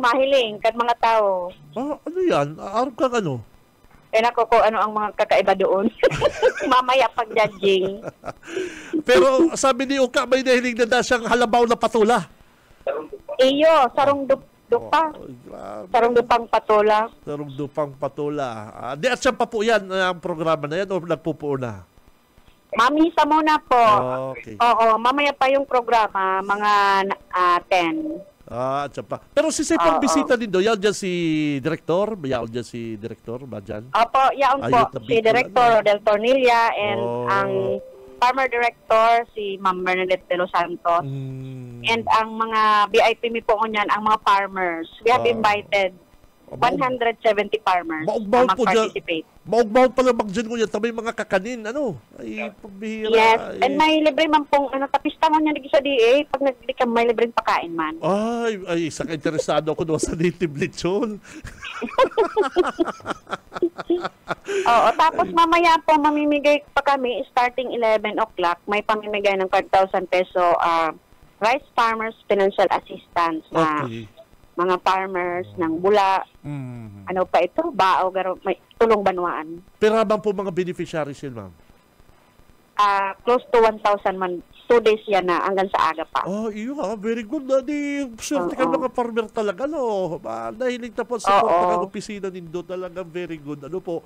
Speaker 6: mahiling kan mga tao.
Speaker 1: Ano yan? Araw kang ano?
Speaker 6: Nako ko ano ang mga kakaiba doon. Mamaya pag-judging.
Speaker 1: Pero sabi ni Uka, may nahilig na siyang halabaw na patula.
Speaker 6: Iyo, sarong dupa. Sarong dupang patula.
Speaker 1: Sarong dupang patula. Di at siyang pa po yan, ang programa na yan, o nagpupuo na?
Speaker 6: Mamisa muna po.
Speaker 1: Okay.
Speaker 6: Oo, mamaya pa yung programa, mga 10.
Speaker 1: At siya pa. Pero si Sepang bisita din doon, yan dyan si Director? Yan dyan si Director ba dyan?
Speaker 6: Opo, yan po. Si Director Rodel Tornilla and ang Farmer Director, si Ma'am Bernadette de los Santos. And ang mga VIP mi po niyan, ang mga farmers. We have invited 170 farmers na mag-participate.
Speaker 1: Maugbaw pala mag-dyan ko yan. Tamay mga kakanin. Ano? Ay, pabihira.
Speaker 6: Yes. And may libre man pong, tapista mo niya sa DA. Pag nagli ka, may libreng pakain man.
Speaker 1: Ay, isa ka-interesado ako doon sa native lechon.
Speaker 6: Oo, tapos mamaya po mamimigay pa kami starting 11 o'clock. May pamimigay ng 5,000 peso rice farmers financial assistance na mga farmers ng Bula. Ano pa ito? Bao, may tulong banwaan.
Speaker 1: Pero habang po mga beneficiaries yun, ma'am?
Speaker 6: Close to 1,000 man. 2 days yan na hanggang sa aga pa.
Speaker 1: Iyo very good. Di, swerte ka mga farmer talaga, no? Nahilig na po sa support ng opisina nindo talaga. Very good. Ano po?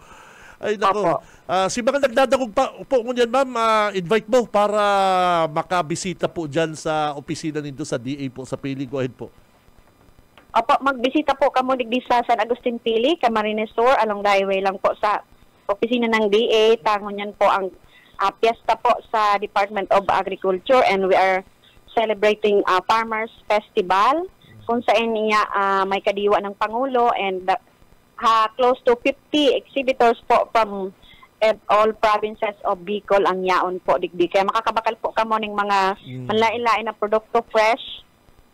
Speaker 1: Ay, nako. Si mga nagdadagog po ngunyan, ma'am, invite mo para makabisita po dyan sa opisina nindo sa DA po, sa Pili. Go ahead po.
Speaker 6: Opo, magbisita po kamo digdi sa San Agustin Pili, Camarines Sur, along the highway lang po sa opisina ng DA. Tangon yan po ang piyesta po sa Department of Agriculture, and we are celebrating Farmers Festival kung saan niya may kadiwa ng Pangulo, and close to 50 exhibitors po from all provinces of Bicol ang yaon po digdi. Kaya makakabakal po kamo ng mga manlain-lain na produkto fresh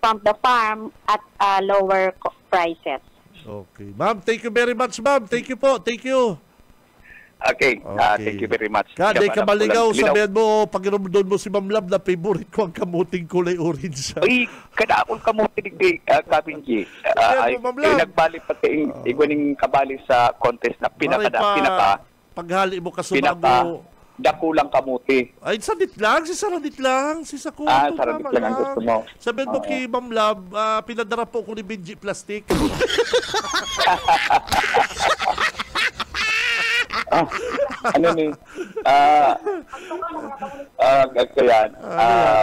Speaker 6: from the farm at lower prices.
Speaker 1: Okay. Ma'am, thank you very much, ma'am. Thank you po. Thank you.
Speaker 5: Okay. Thank you very much.
Speaker 1: Kaday ka maligaw, sabihan mo, pag doon mo si Ma'am Lab na favorite ko ang kamuting kulay orange.
Speaker 5: Uy, kada akong kamuting di Kabinji. Ay, nagbali pati igwaning kabali sa contest na pinaka.
Speaker 1: Paghali mo kasubago.
Speaker 5: Dakulang kamuti.
Speaker 1: Ay, sadit lang. Si Saradit lang. Si Sakuto.
Speaker 5: Saradit lang ang gusto mo.
Speaker 1: Sabihin mo kay Ma'am Lab, pinadara po ko ni Benji Plastic.
Speaker 5: Ano ni? Kaya.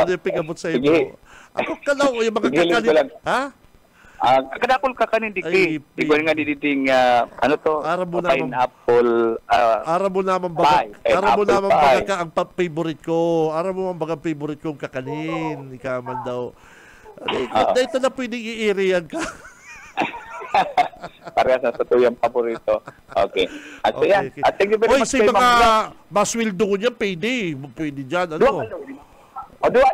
Speaker 1: Ano yung pigabot sa iyo? Ako kalaw, yung mga kakanin. Ha?
Speaker 5: Kadakol kakanin dikti. Di ko nga diditing, pineapple.
Speaker 1: Arabo naman baga ka ang favorite ko. Arabo naman baga favorite kong kakanin. Ikaman daw. Dito na pwedeng i-iriyan ka.
Speaker 5: Parehas na sa tuyang paborito. Okay. At so yan. At thank you very much.
Speaker 1: Si mga maswildo ko niya, pwede. Pwede dyan. Ano?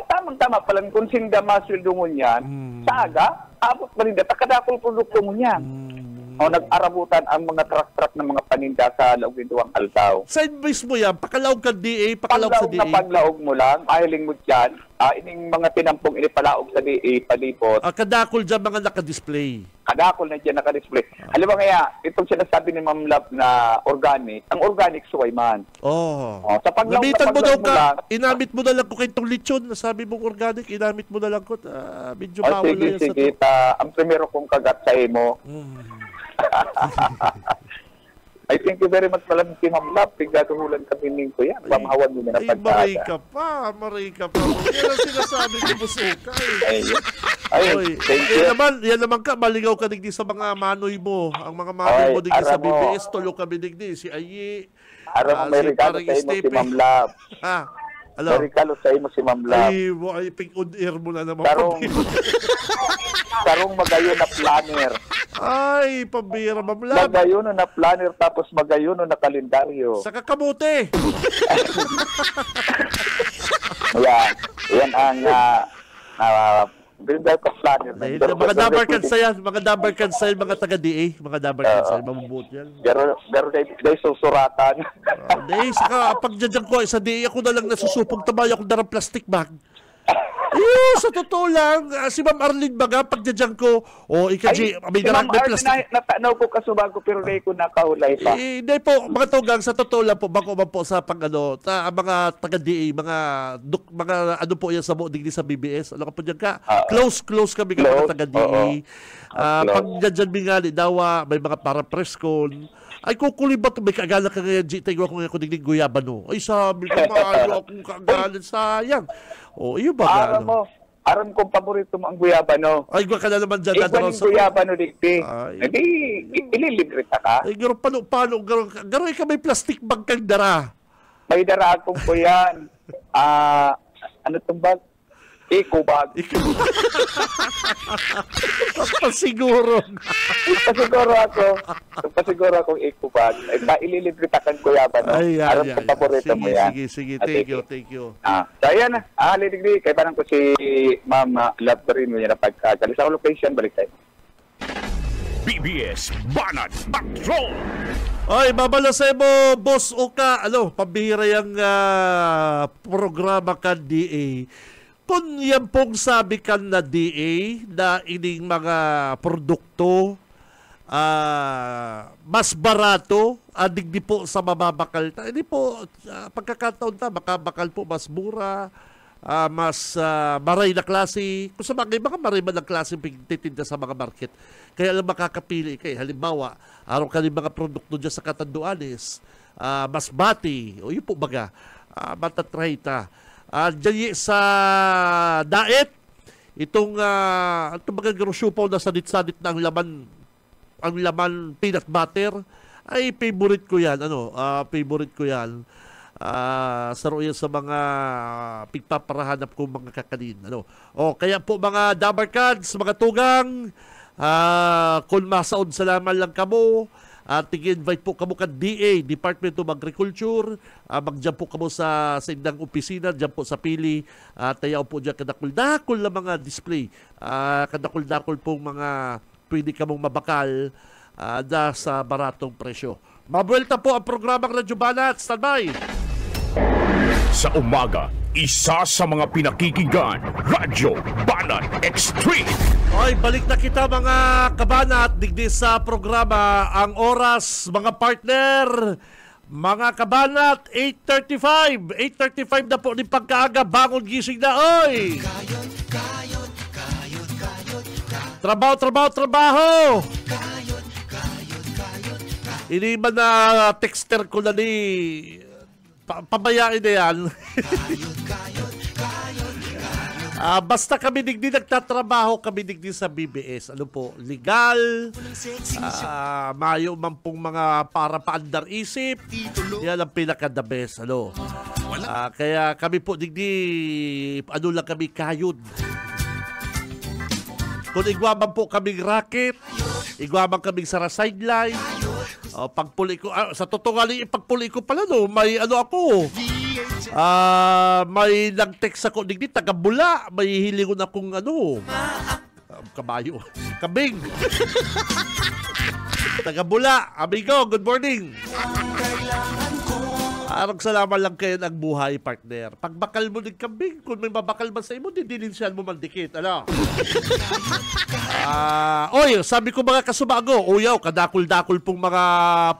Speaker 5: Tamang-tama palang kung sinda maswildo mo niyan, sa aga, abot pa rin data, kadakol produkto mo niyan. Nag-arabutan ang mga truck-truck ng mga paninda sa laog nito ang altaw.
Speaker 1: Side base mo yan, pakalaog ka DA, pakalaog sa DA.
Speaker 5: Paglaog mo lang, ahiling mo dyan, ining mga tinampong inipalaog sa DA, palipot.
Speaker 1: Kadakol dyan mga nakadisplay.
Speaker 5: Kadakol na dyan nakadisplay. Alam mo kaya, itong sinasabi ni Ma'am Lab na organic, ang organic suway man. Sa paglaog
Speaker 1: mo daw ka,
Speaker 5: lang,
Speaker 1: inamit mo na lang ko kay itong lechon, nasabi mong organic, inamit mo na lang ko. Medyo bawal na yan sa
Speaker 5: sige, ang primero kong kagat sa imo. I thank you very much malam si Ma'am Lab. Tigatuhulan kami ningko yan. Pamahawan mo na
Speaker 1: maray ka pa. Yan ang sinasabi ko busuka.
Speaker 5: Thank you.
Speaker 1: Yan naman ka, maligaw ka digdi sa mga manoy mo. Ang mga manoy mo digdi sa BBS, tulo kami digdi. Si Ayi.
Speaker 5: May regalo sa imo si Ma'am Lab.
Speaker 1: May
Speaker 5: regalo sa imo si Ma'am Lab.
Speaker 1: Ay, ping on air mo na naman.
Speaker 5: Karong magayon na planner.
Speaker 1: Ay, pambira, Ma'am Lab.
Speaker 5: Magayuno na planner tapos magayuno na kalendaryo.
Speaker 1: Sa kakamuti.
Speaker 5: Yan ang Brindal ko planner.
Speaker 1: Mga dabarkan sa yan, mga dabarkan sa yan, mga taga-DA, mga dabarkan sa yan, mabubuot yan.
Speaker 5: Pero dahil susuratan.
Speaker 1: Hindi, saka pagdadyan ko, sa DA ako na lang nasusupong tamay ako darang plastic bag. Iyo, sa totoo lang, si Ma'am Arlene baga, pagdadyan ko, may darang may plastic.
Speaker 5: Natanaw ko kasubago pero dahil ko nakahulay pa.
Speaker 1: Hindi po, mga tugang, sa totoo lang po, bako man po sa mga taga-DA, mga ano po yan sa digdi sa BBS, ano ka po dyan ka? Close kami ka mga taga-DA. Pagdadyan mi nga, dawa, may mga para-press con. Ay, kukulibat, may kaagalan ka ngayon, tayo ako ngayon kunig guyabano. Ay, sabi ko, maayo akong kaagalan, sayang. O, iyo ba?
Speaker 5: Aram kong paborito mo ang guyabano.
Speaker 1: Ay, gwa ka na naman dyan.
Speaker 5: Ikaw yung guyabano, dikti. Hindi, ililibrita ka.
Speaker 1: Ay, garo, paano, garo, ikaw may plastic bag kang dara.
Speaker 5: May dara akong po yan. Ano itong bag? Eco-bag.
Speaker 1: Pasiguro.
Speaker 5: Pasiguro akong eco-bag. Ililibritakan ko yaban. Alam ko paborito mo yan.
Speaker 1: Sige. Thank you.
Speaker 5: So, ayan na. Lidigdi. Kaya parang ko si Ma'am Love rin mo yan na pagkakalis ako location. Balik tayo.
Speaker 3: BBS Banat Patrol.
Speaker 1: Ay, babalasay mo, Boss Oka. Pambihira yung programa ka DA. Kung yan pong sabi kan na DA na ining mga produkto mas barato, digdi po sa mababakal. Hindi po, pagkakataon makabakal po mas mura, mas maray na klase. Kung sa mga maray man na klase titinda sa mga market. Kaya lang makakapili kayo. Halimbawa, araw ka rin mga produkto dyan sa Catanduanes, mas bati, o yun po baga, matatry ta. Diyan sa diet, itong mga grosyupaw na sadit-sadit na ang laman peanut butter, ay favorite ko yan. Favorite ko yan. Saro yan sa mga pigpaparahanap kong mga kakanin. Kaya po mga dabarkads, mga tugang, kung masaon salaman lang kamo, tig-invite po kamo ka DA, Department of Agriculture, magdyan po kamo sa indang opisina, dyan po sa pili, tayaw po dyan kadakul-dakul na mga display, kadakul-dakul pong mga pwede kamong mabakal sa baratong presyo. Mabuelta po ang programang Radyo Banat. Standby!
Speaker 3: Sa umaga, isa sa mga pinakikinggan, Radyo Banat Extreme.
Speaker 1: Oy, balik na kita mga kabanat, digdi sa programa. Ang oras, mga partner, mga kabanat, 8:35. 8:35 na po ni pagkaaga, bangon gising na, oy! Trabaho! Hindi man na texter ko na ni pabayain na yan. Basta kami digdi nagtatrabaho, kami digdi sa BBS. Legal, mayo man pong mga para paandar isip. Yan ang pinaka-the best. Kaya kami po digdi, lang kami kayod. Kung igwaman po kaming racket, igwaman kaming sara sideline, pagpuli ko, sa totoo nga pagpuli ko pala, may ako, may nag-text ako, digdi, taga-bula, may hilingon akong kabayo, kabing. Taga-bula, amigo, good morning. Arang salamat lang kayo ng buhay, partner. Pag bakal mo ng kambing, kung may mabakal man sa imo, didilinsiyan mo man dikit. Oy, sabi ko mga kasubago, uyaw, kadakul-dakul pong mga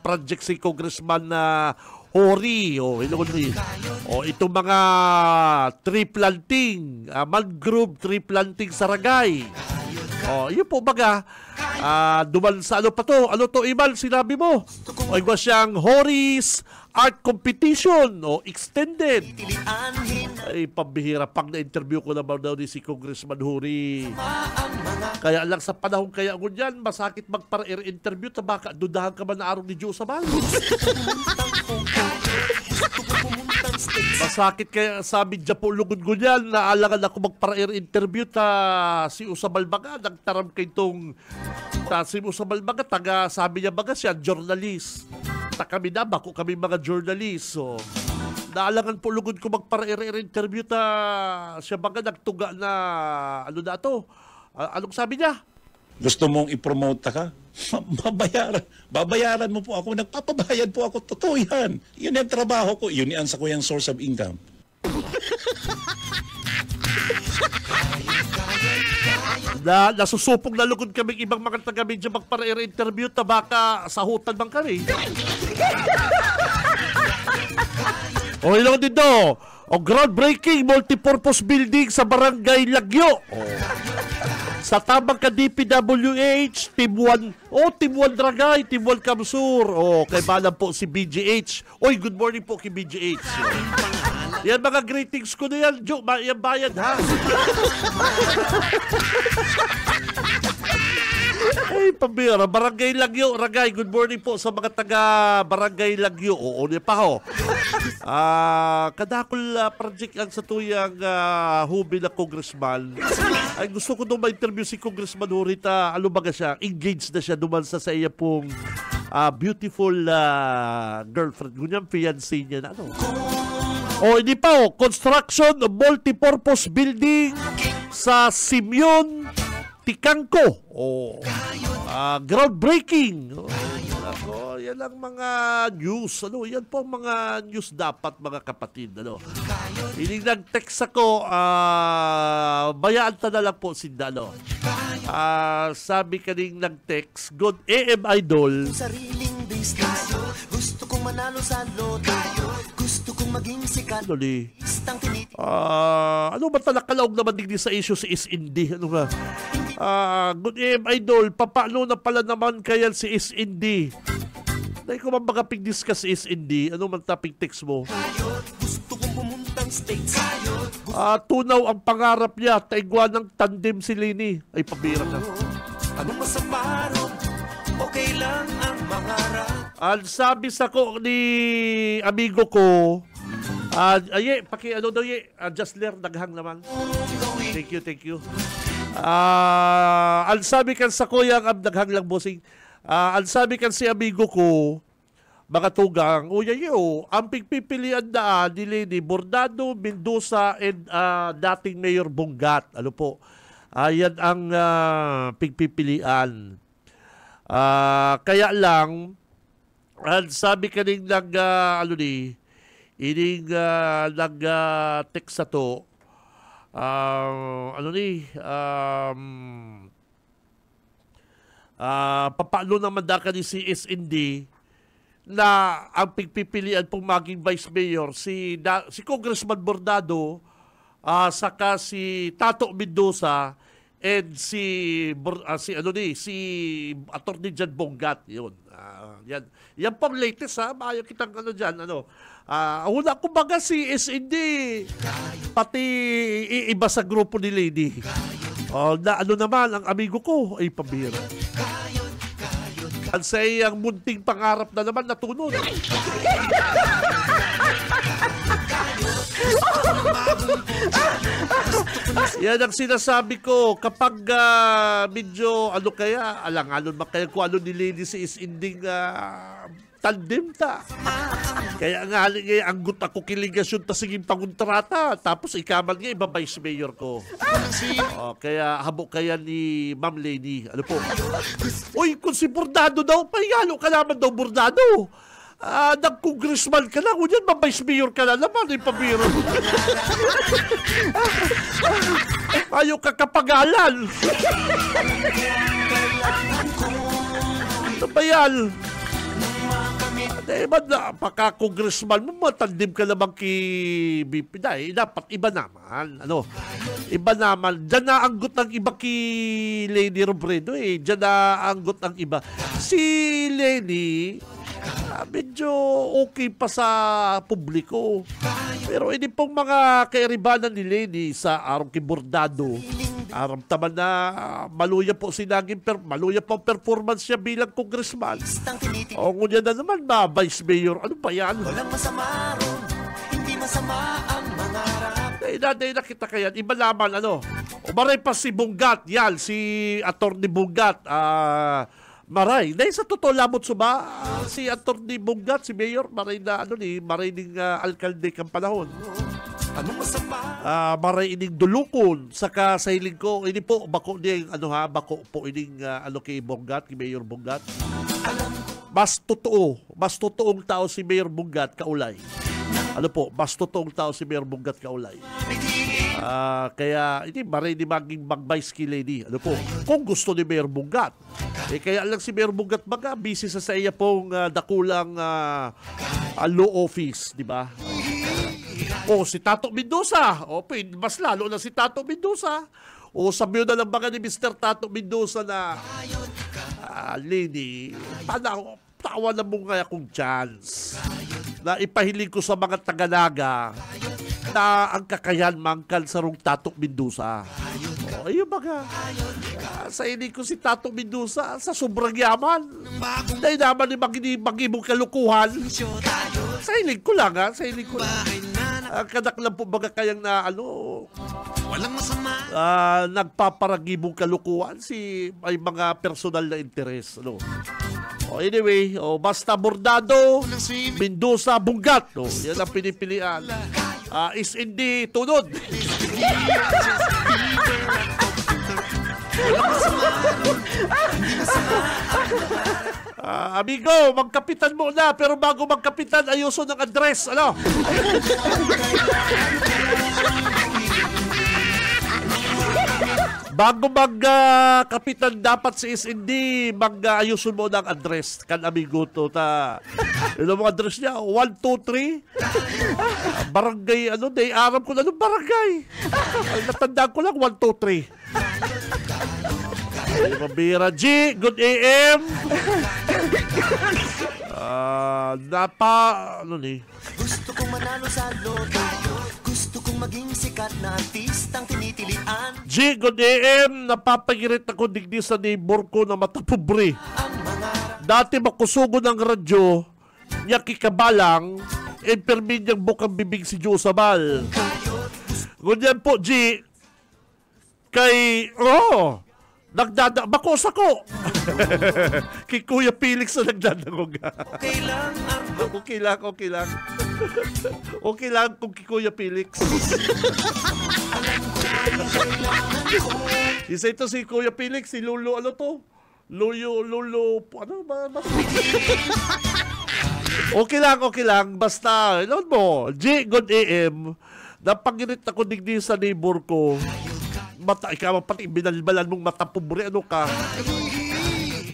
Speaker 1: project si Congressman na Hori, itong mga tree planting, mangrove tree planting sa Ragay. Yun po baga, duman sa ano to, Iman, sinabi mo? Iba siyang Hori's Art Competition, extended. Ay, pambihira, pag na-interview ko naman daw ni si Congressman Hori. Kaya lang sa panahon kaya ko dyan, masakit magpara-air interview, baka dudahan ka man na araw ni Diyos sa balos. Masakit kaya sabi dyan po lugod ko niyan. Naalangan ako magpara-air interview si Usabal Baga. Nagtaram kay itong si Usabal Baga. Sabi niya baga siya, journalist. Kami na, bako kami mga journalist. So, naalangan po lugod ko magpara-air interview siya baga nagtuga na ano na to. Anong sabi niya?
Speaker 7: Gusto mong i-promote ka? Babayaran mo po ako. Nagpapabayad po ako. Totoo yan. Yun yung trabaho ko. Yun yan sa ko yung source of income.
Speaker 1: Nasusupong na lugod kami ibang mga taga-medya magpara-air interview baka sahutan bang kami. O ilang dito. O groundbreaking multipurpose building sa Barangay Lagyo. Sa tabang ka DPWH, Team 1, Team 1 Dragay, Team 1 Kamsur. Kay balang po si BGH. Good morning po kay BGH. Yan mga greetings ko na yan, Jo. Yan bayad, ha? Ay, pambira. Barangay Lagyo, Ragay. Good morning po sa mga taga Barangay Lagyo. Niya pa ho. Kadakol project ang sa tuyang hubi na congressman. Ay, gusto ko nung ma-interview si Congressman Horita. Ano ba siya? Engaged na siya duman sa iya pong beautiful girlfriend. Gunyang fiancé niya na ano. Hindi pa construction of multipurpose building sa Simeon Tikangko. Groundbreaking. Yan ang mga news. Yan po ang mga news dapat mga kapatid. Ining nag-text ako, bayaan ta na lang po si Dano. Sabi kaning nag-text, good AM Idol. Gusto kong manalo sa loto. Gusto kong maging sikat. Ano ba talakalaog naman digdi sa issue si SND? Ano nga? Good AM Idol, papaano na pala naman kaya si SND? Dahil ko magpag-discuss si SND, ano man topic text mo? Gusto kong pumuntang States. Tunaw ang pangarap niya, taigwa ng tandem si Lini. Ay, pabira na. Anong masama ron? Okay lang ang mangarap. Sabi sa ko ni amigo ko, paki-ano daw Justler, daghang naman. Thank you. Ang sabi kan sa kuya, daghang lang bossing. Ang sabi kan si amigo ko, mga tugang, ang pigpipilian na nila ni Bordado, Mendoza, and dating Mayor Bungat. Ano po? Yan ang pigpipilian. Kaya lang, sabi ka rin nag-text sa to, papaano naman ka ni si SND na ang pigpipilian pong maging Vice Mayor si Congressman Bordado, saka si Tato Mendoza, and si Attorney Jan Bongat. Yun. Yan pong latest, ha. Maayo kitang dyan. Una kumbaga si SND, pati iba sa grupo ni Lady. Naman, ang amigo ko ay pabira. Ang sayang munting pangarap na naman natunod. Yan ang sinasabi ko. Kapag medyo alanganon makaya kung ano ni Lady si isinding tandem ta. Kaya nga anggot ako kiligasyon ta siging panguntrata. Tapos ikaman nga iba vice mayor ko. Kaya habok kaya ni Ma'am Lady. Ano po? Kung si Bordado daw, pahingalo ka naman daw Bordado. Nag-congressman ka na, kunyan, ma-vice mayor ka na naman, pabiro. Ayaw ka kapagalan. Ano ba yan? Pagka-congressman mo, matandim ka naman kay BP. Dapat iba naman. Iba naman. Diyan na anggot ng iba kay Lady Robredo. Diyan na anggot ng iba. Si Lady, medyo okay pa sa publiko. Pero hindi pong mga kairibanan ni Lady sa arong kibordado. Aram taman na maluya po maluya po performance niya bilang congressman. Ngunyan na naman ba, Vice Mayor? Ano ba yan? Dahil nakita kayan, iba naman, umaray pa si Bungat, yan, si Atty. Bungat, maray. Dahil sa totoo lamot suba, si Atty. Bungat, si Mayor, maray na, maray ning alkalde kang panahon. Maray ining dulukon, saka sa hiling ko, ini po, bako niya, bako po ining, kay Bungat, kay Mayor Bungat. Mas totoong tao si Mayor Bungat kaulay. Mas totoong tao si Mayor Bungat kaulay. Kaya, hindi, maray ni maging mag-vice kay lady. Kung gusto ni Mayor Bungat. Kaya lang si Mayor Bungat busy sa iya pong dakulang law office, di ba? Si Tato Mendoza. Mas lalo na si Tato Mendoza. Sabi na lang baka ni Mr. Tato Mendoza na lady, tawa na mo nga akong chance na ipahiling ko sa mga Taganaga na ang kakayan mangkal sa rong Tato Mendoza. Ayun baga. Sa hiling ko si Tato Mendoza sa sobrang yaman. Dahil naman ni magibong kalukuhan. Sa hiling ko lang sa hiling ko lang. Kadak lang po baga kayang na nagpaparagibong kalukuhan may mga personal na interes. Anyway, basta Bordado, Mendoza, Bungat. Yan ang pinipilian. Is hindi tunod. Amigo, magkapitan muna. Pero bago magkapitan, ayuso ng address. Bago magkapitan dapat si SND, mag-ayusun mo ng address. Kan amigo to yung address niya, 123 barangay, day aram ko na anong barangay. Natandaan ko lang, 123. Mabira G, good AM.
Speaker 8: Gusto kong manalo sa loto. Gusto kong maging sikat na artistang tinitilian.
Speaker 1: G, good AM. Napapagirit ako digdi sa neighbor ko na matapobre. Dati makusugo ng radyo, niya kikabalang, permin niyang bukang bibig si Josabal. Ganyan po, G. Bakos ako. Kay Kuya Felix na nagdadangog. Okay lang. Okay lang kung kay Kuya Felix. Isa ito si Kuya Felix, si Lolo, Lolo, ano ba? Okay lang. Basta, G, good AM. Napangirit ako digdi sa neighbor ko. Ikaw pati binalbalan mong matapobre, ka?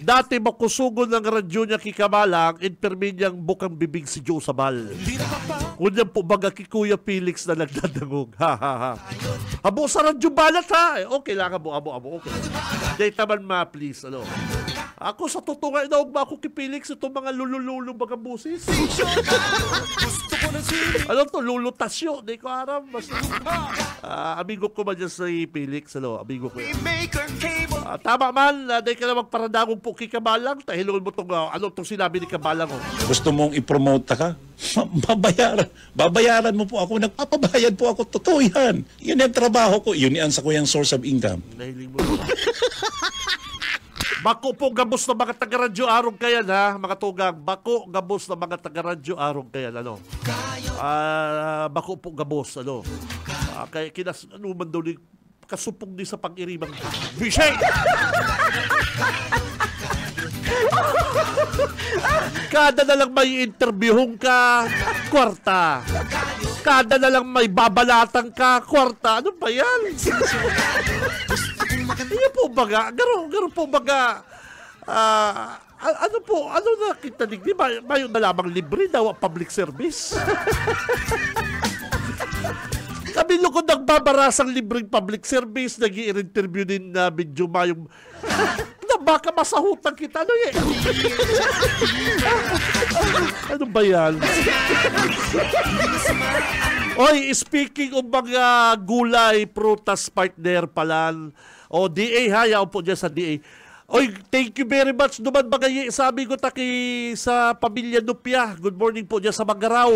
Speaker 1: Dati makusugon ng radyo niya kikamalang, permin niyang bukang bibig si Josabal. Kunyan po baga kay Kuya Felix na nagdadangog. Abo sa radyo balat Okay lang, abo. Okay. Dahil taman please, Ako sa totoo nga, inaog ba ako kay Felix itong mga lululo mga busis? Lulutasyo. Di ko aram. Amigo ko man dyan si Felix. Amigo ko yan. Tama man, dahil ka na magparadangong po kay Kamalang. Tahilungan mo itong sinabi ni Kamalang.
Speaker 7: Gusto mong i-promote ka? Babayaran mo po ako. Nagpapabayad po ako. Totoo yan. Yun yung trabaho ko. Yun yan sa ko yung source of income.
Speaker 1: Nahiling mo. Bako po gabos na mga taga-radyo arong kayan mga tugang. Bako gabos na mga taga-radyo arong kayan bako po gabos kaya man daw ni kasupong din sa pag-iribang Bishay! Kada na lang may interviewong ka, kwarta. Kada na lang may babalatang ka, kwarta. Ano ba yan? Ano po baga? Garo po baga. Ano nakita digdi? Mayon na lamang libre daw public service. Kami lukod nagbabarasang libreng public service, nag-i-interview din na medyo mayong na baka masahutan kita. Ano ba yan? Oy, speaking of mga gulay, prutas, partner palan, DA yaw po dyan sa DA. Oy, thank you very much. Duman bagay, sabi ko sa pamilya Nupia. Good morning po dyan sa Magaraw.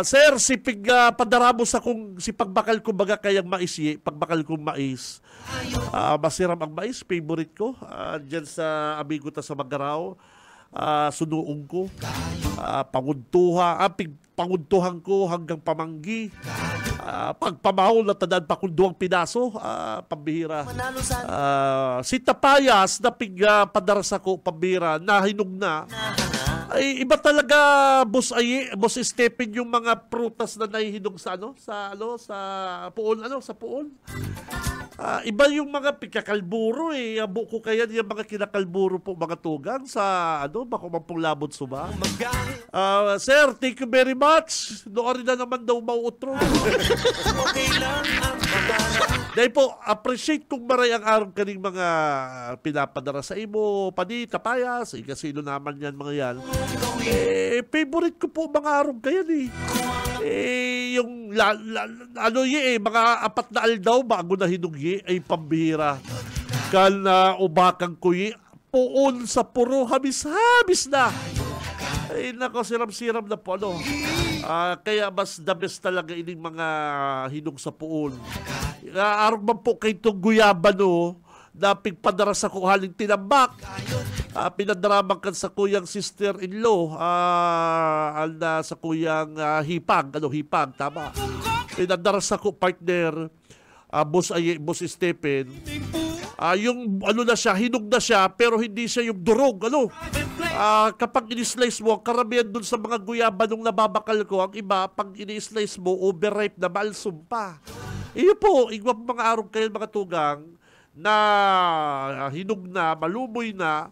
Speaker 1: Sir, si padaramos akong si pagbakal ko baga kayang mais pagbakal kong mais. Masiram ang mais, favorite ko. Diyan sa amigo ta sa Magaraw. Sunuong ko. Panguntuhan ko hanggang pamanggi. Pagpamahol na tandaan pa kung 2 pinaso. Pambihira. Si Tapayas na padaras ako, pambihira, nahinog na. Ay, iba talaga, Boss Stephen, yung mga prutas na nahihinog sa puon, sa puon. Iba yung mga pikakalburo Abo ko kaya yung mga kinakalburo po mga tugang sa bako mampong labot suba. Sir, thank you very much. Noon na naman daw mauutro. Dahil po, appreciate kong maray ang araw kaning mga pinapadara sa imo, Pani, Tapayas, kasino naman yan mga yan. Favorite ko po mga araw kayan yung mga 4 na aldaw bago na hinugyi ay pambihira. Kana ubakang kuyi, puon sa puro, habis-habis na. Ay nako, siram-siram na po kaya mas the best talaga ining mga hinog sa puon. Araw man po kay itong guyaban na pigpadaras ako haling tinambak. Pinadaraman kan sa kuyang sister-in-law sa kuyang hipag, tama. Pinadaras ako partner, Boss Stephen. Yung na siya, hinog na siya, pero hindi siya yung durog, kapag ini-slice mo, karamihan dun sa mga guyaba nung nababakal ko, ang iba, pag ini-slice mo, overripe na, malsum pa. Iyo po, igwa mga araw kayo mga tugang, na hinog na, malumoy na,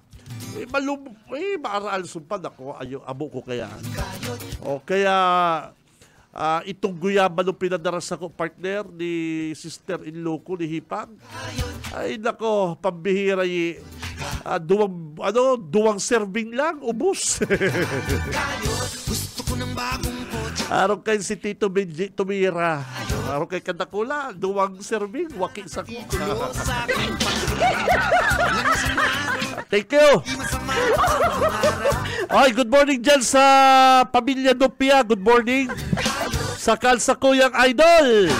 Speaker 1: maaraal sumpan ako, abo ko kaya. Kaya, itong guyaba nung pinadaras ako, partner, ni sister-in-law ko, ni Hipang, ay nako, pambihira duwang serving lang, ubos. Araw kayo si Tito Benji tumira. Araw kayo Kadakula, duwang serving, waki sa ko. Thank you. Good morning dyan sa Pamilya Nupia. Good morning. Sa Kalsakuyang Idol.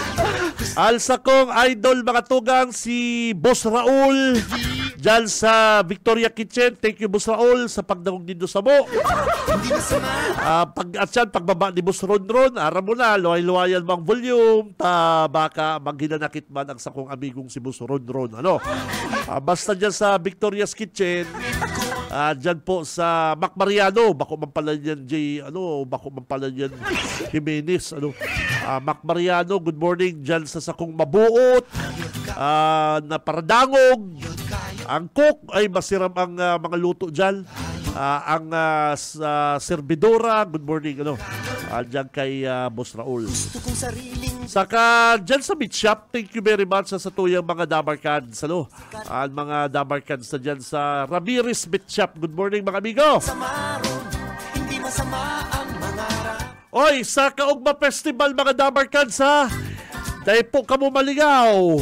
Speaker 1: Alsakong Idol mga tugang, si Boss Raul dyan sa Victoria Kitchen. Thank you, Boss Raul, sa pagdangog dito sa mo. Pagbaba ni Boss Ron, aram mo na, luhay-luhayan mang volume, baka maghinanakit man ang sakong amigong si Boss Ron. Basta dyan sa Victoria's Kitchen, dyan po sa Mac Mariano, bako man pala yan, Jimenez, Mac Mariano, good morning dyan sa sakong mabuot, na paradangog. Ang cook ay masiram ang mga luto dyan. Ang servidora, good morning, dyan kay Boss Raul. Saka dyan sa meat shop, thank you very much sa tuyang mga Dabarkads, ang mga Dabarkads na dyan sa Ramirez Meat Shop. Good morning mga amigo. Oy, sa Kaugma Festival mga Dabarkads dahil po kamo maligaw.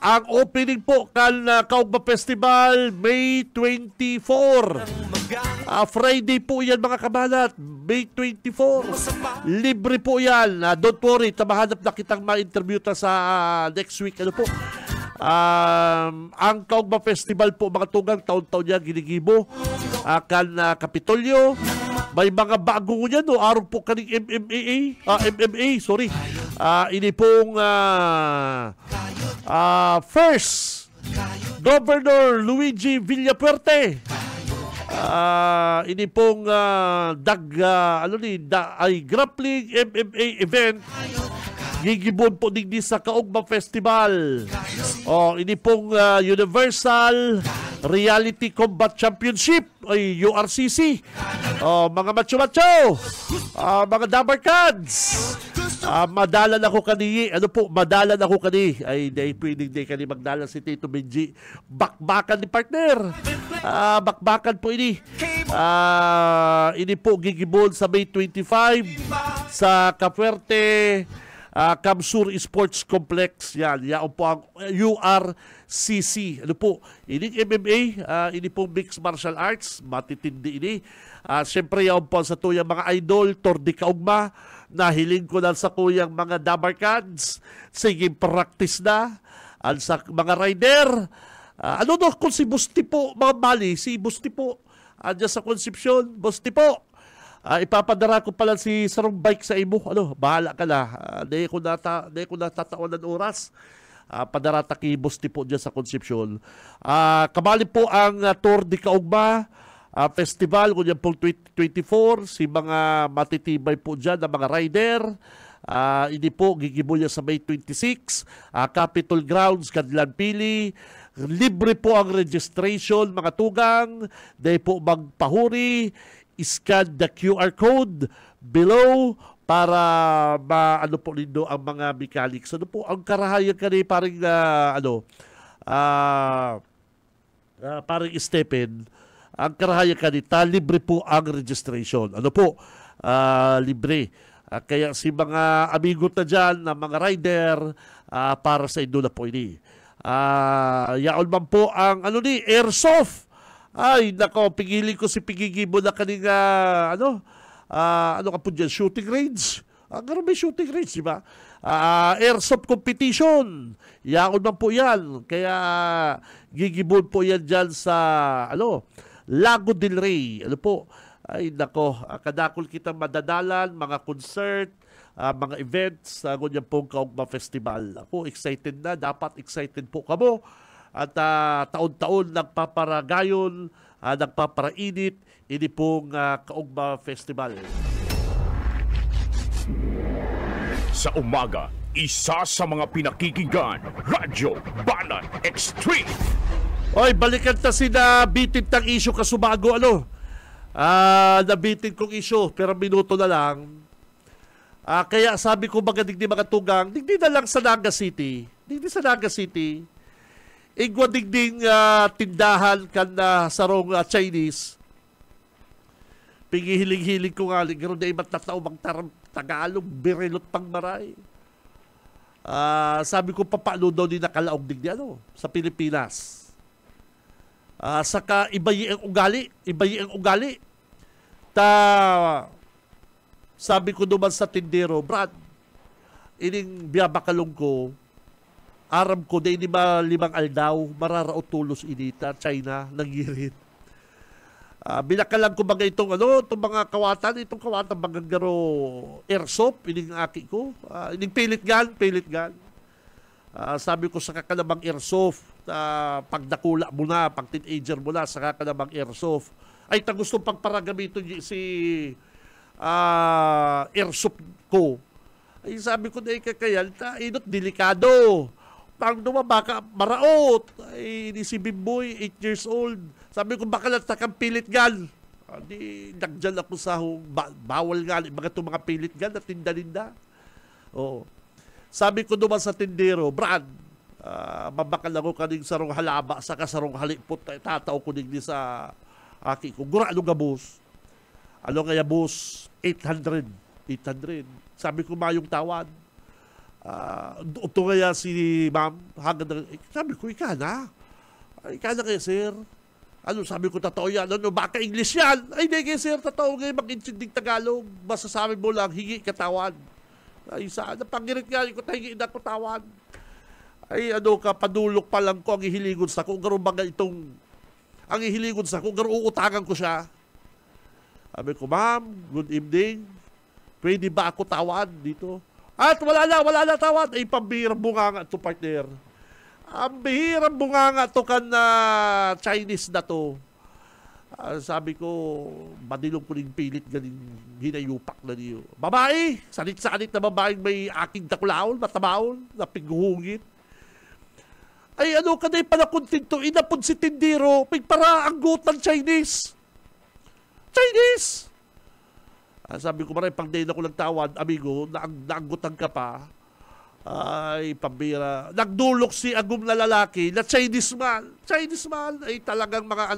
Speaker 1: Ang opening po Kaugma Festival, May 24. Friday po yan mga kabalat, May 24. Libre po yan. Don't worry, tamahanap na kitang ma-interview sa next week. Ang Kaugma Festival po mga tugang, taon-taon niya ginigibo. Kapitolyo. May mga bago niya, araw po kaning MMA, sorry. Ini pong first Governor Luigi Villapuerte. Ini pong grappling MMA event. Gigibon po digdi sa Kaugma Festival. Ini pong Universal Reality Combat Championship ay URCC. Mga macho-macho, mga Dabarkads, madalan ako kani. Madalan ako kani. Ay, pwedeng di kani magdalan si Tito Benji. Bakbakan ni partner. Bakbakan po ini. Ini po gigibon sa May 25 sa Capuerte Kamsur Sports Complex. Yan po ang URCC. Ano po? Ini MMA, ini po mixed martial arts, matitindi ini. Siyempre yan po sa tuyang mga idol, Tour de Kaugma, nahiling ko na sa kuyang mga dabarkads. Sige, practice na. Sa mga rider, ano no, kung si Busti po, mga mali, si Busti po, andyan sa Concepcion, Busti po. Ipapadara ko pala si sarong bike sa imo. Ano, bahala ka na. Di ko natataon ng oras. Padarata kay Busti po dyan sa Concepcion. Kabali po ang Tour de Kaugma Festival, kunyan pong 2024. Si mga matitibay po dyan na mga rider. Hindi po, gigibulya sa May 26. Capitol Grounds, Kadlan Pili. Libre po ang registration, mga tugang. Dahil po magpahuri. Scan the QR code below para ano po lindo ang mga mechanics. Ano po ang karahayan kani paring paring Stephen, ang karahayan kani libre po ang registration. Ano po? Libre. Kaya si mga amigo na dyan, na mga rider, para sa inyo na po ini. Yaon man po ang airsoft. Ay, nako, pigilin ko si Pigigibo na kaning, ano ka po dyan, shooting range. Gano'n may shooting range, di ba? Airsoft competition. Yaon man po yan. Kaya, gigibon po yan dyan sa, Lago del Rey. Ano po? Ay, nako, kadakol kitang madadalan, mga concert, mga events, ganyan pong Kaugma Festival. Ako, excited na. Dapat excited po kamo. At taon-taon nagpaparagayon, nagpaparainit, ini pong Kaugma Festival.
Speaker 3: Sa umaga, isa sa mga pinakikinggan, Radyo Banan Extreme.
Speaker 1: Oy, balikan ta si nabitin tang issue kasubago, nabitin kong issue, pero minuto na lang. Kaya sabi ko digdi mga tugang, digdi na lang sa Naga City. Digdi sa Naga City. Igwa digding tindahan kan sarong Chinese. Pingihiling-hiling ko nga, gano'n na iba't natao magtarang Tagalog, birilot pang maray. Sabi ko, papaano daw ni nakalaog digdi sa Pilipinas. Saka ibayi ang ugali. Sabi ko naman sa tindero, Brad, ining biyabakalong ko, aram ko na hindi limang aldaw, mararaot tulos inita, China, nangirit. Binakalan ko mga itong mga kawatan, banggaro airsoft, ining aki ko, ining pilit gun. Sabi ko sa kakanabang airsoft, pagdakula mo na, pag teenager mo na, sa kakanabang airsoft, ay gustong pagparagamito si airsoft ko. Ay sabi ko na ikakayal, inot delikado. Pang baka maraot. Ay, ni si Bimboy, 8 years old. Sabi ko, baka lang takang pilit gun. Di, nagdyan ako sa bawal nga. Mga pilit gun na tinda-linda. Oo. Sabi ko naman sa tindero, Brad, mabakal ako kaning sarong halaba sa kasarong halipot. Tataw ko din sa aki ko. Gura, ano nga boss? Ano nga boss? 800. Sabi ko, mayong tawad. Ito kaya si ma'am, sabi ko, ika na kaya sir. Sabi ko, totoo yan. Baka English yan. Ay, hindi kaya sir, totoo ngayon, mag-intindig Tagalog. Basta sabi mo lang, hingi katawan. Ay, sana, pangirit nga, hingi na katawan. Ay, padulok pa lang ko ang ihiligon sa kung gano'n baga ang ihiligon sa kung gano'n uutangan ko siya. Sabi ko, ma'am, good evening. Pwede ba ako tawad dito? At wala na tawad. Ay, pambihirang bunganga to, partner. Ang bihirang bunganga to kan Chinese na to. Sabi ko, madilong ko rin pilit galing hinayupak na niyo. Babae! Sanit-sanit na babaeng may aking takulaon, matabaon, na piguhungit. Ay, kanay pala kuntinto, inapod si tindiro, pigpara ang gutan Chinese. Sabi ko, maray, pag dahin ako ng tawad, amigo, naanggutan ka pa. Ay, pambira. Nagdulok si agum na lalaki na Chinese man. Ay talagang mga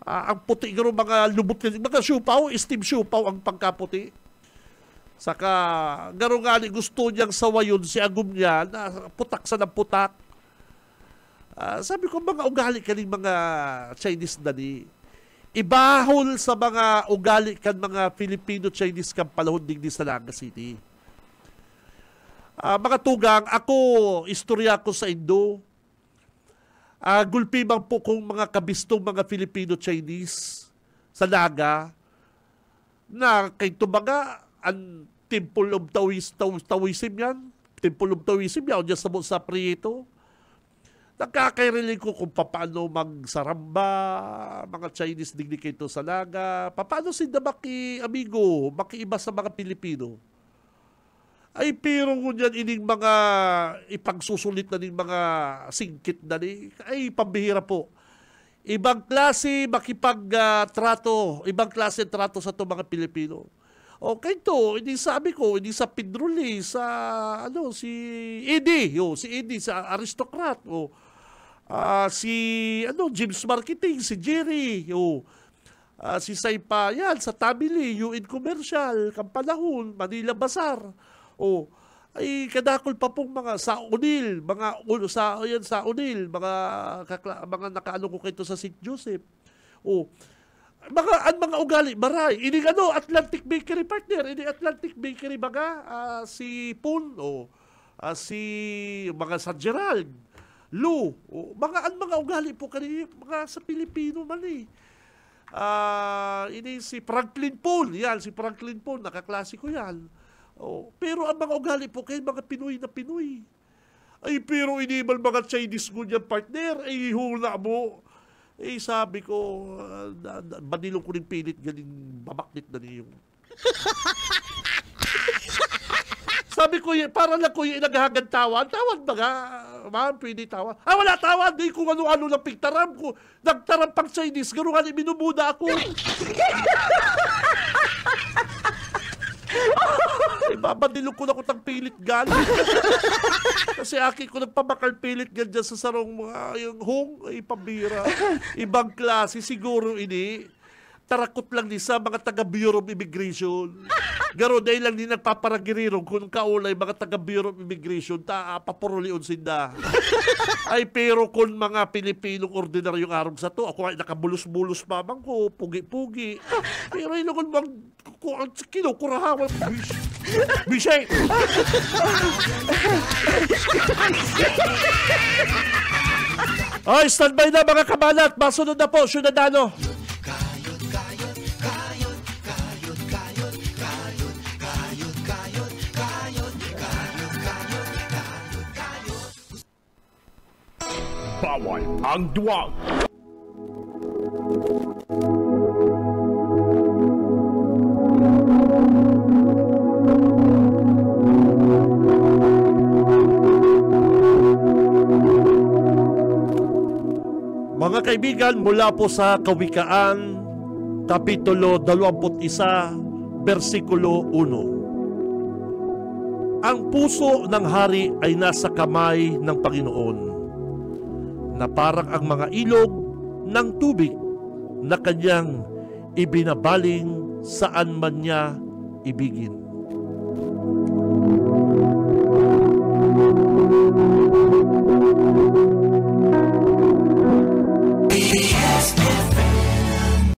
Speaker 1: ang puti, mga lubot, mga siupaw, steam siupaw ang pagkaputi. Saka, garungali gusto niyang sawayon si agum niya na putak sa ng putak. Sabi ko, mga ugali ka ng mga Chinese dali. Ibahol sa mga ugali kan mga Filipino-Chinese kang palahon digdi sa Naga City. Mga tugang, ako, istorya ko sa Indo. Gulpimang po kong mga kabistong mga Filipino-Chinese sa Naga na kay tumaga ang Temple of Taoism yan. Temple of Taoism yan. O dyan sa Prieto. Nakakarinig ko kung paano magsaramba, mga Chinese dignitator sa Naga. Paano sila amigo, makiiba sa mga Pilipino. Ay, pero ngunyan ining mga ipagsusulit na ning mga singkit na ni, ay, pambihira po. Ibang klase makipagtrato, ibang klase trato sa to mga Pilipino. Okay to, hindi sabi ko, hindi sa Pedroli, sa si Eddie, si Eddie sa aristocrat, si James Marketing, si Jerry, si Saipa, yan, sa Tabili, UN Commercial, Kampanahon, Manila Bazaar, ay kadakol pa pong mga sa Unil, sa Unil, mga nakaano ko kayo sa St. Joseph. Mga ugali, maray. Ini Atlantic Bakery partner, ini Atlantic Bakery si Poon, si mga San Gerald, Lou, mga ugali po kanina, mga sa Pilipino man eh. Ini si Franklin Poon, yan, si Franklin Poon, nakaklase ko yan. Pero ang mga ugali po kayo, mga Pinoy na Pinoy. Ay, pero inimal mga Chinese good yan, partner. Ay, hula mo. Eh, sabi ko, banilong ko rin pilit, galing babaknit na niyo. Sabi ko, para lang ko yung naghahagad tawan. Tawan ba nga? Ma'am, pwede tawan. Wala tawan. Di kung ano-ano lang pigtaram ko. Nagtaram pang Chinese, gano'n nga minumuda ako. Babadilog ko na ko tang pilit galing. Kasi aki ko nagpabakal pilit dyan sa sarong mga yung hong, ay pambira. Ibang klase siguro ini. Tarakot lang ni sa mga taga-Bureau of Immigration. Garo dahil lang ni nagpaparagirirong kung kaulay mga taga-Bureau of Immigration, papurulion sinda. Ay pero kung mga Pilipinong ordinaryong araw sa to, ako ay nakabulus-bulus mamang ko, pugi-pugi. Pero yun kung bang kinukurahawan. Bishay! Ay, standby na mga kabalat. Masunod na po, Syudadano.
Speaker 3: Bawal ang duwag.
Speaker 1: Mga kaibigan, mula po sa Kawikaan, Kapitulo 21, versikulo 1. Ang puso ng hari ay nasa kamay ng Panginoon, na parang ang mga ilog ng tubig na kanyang ibinabaling saan man niya ibigin.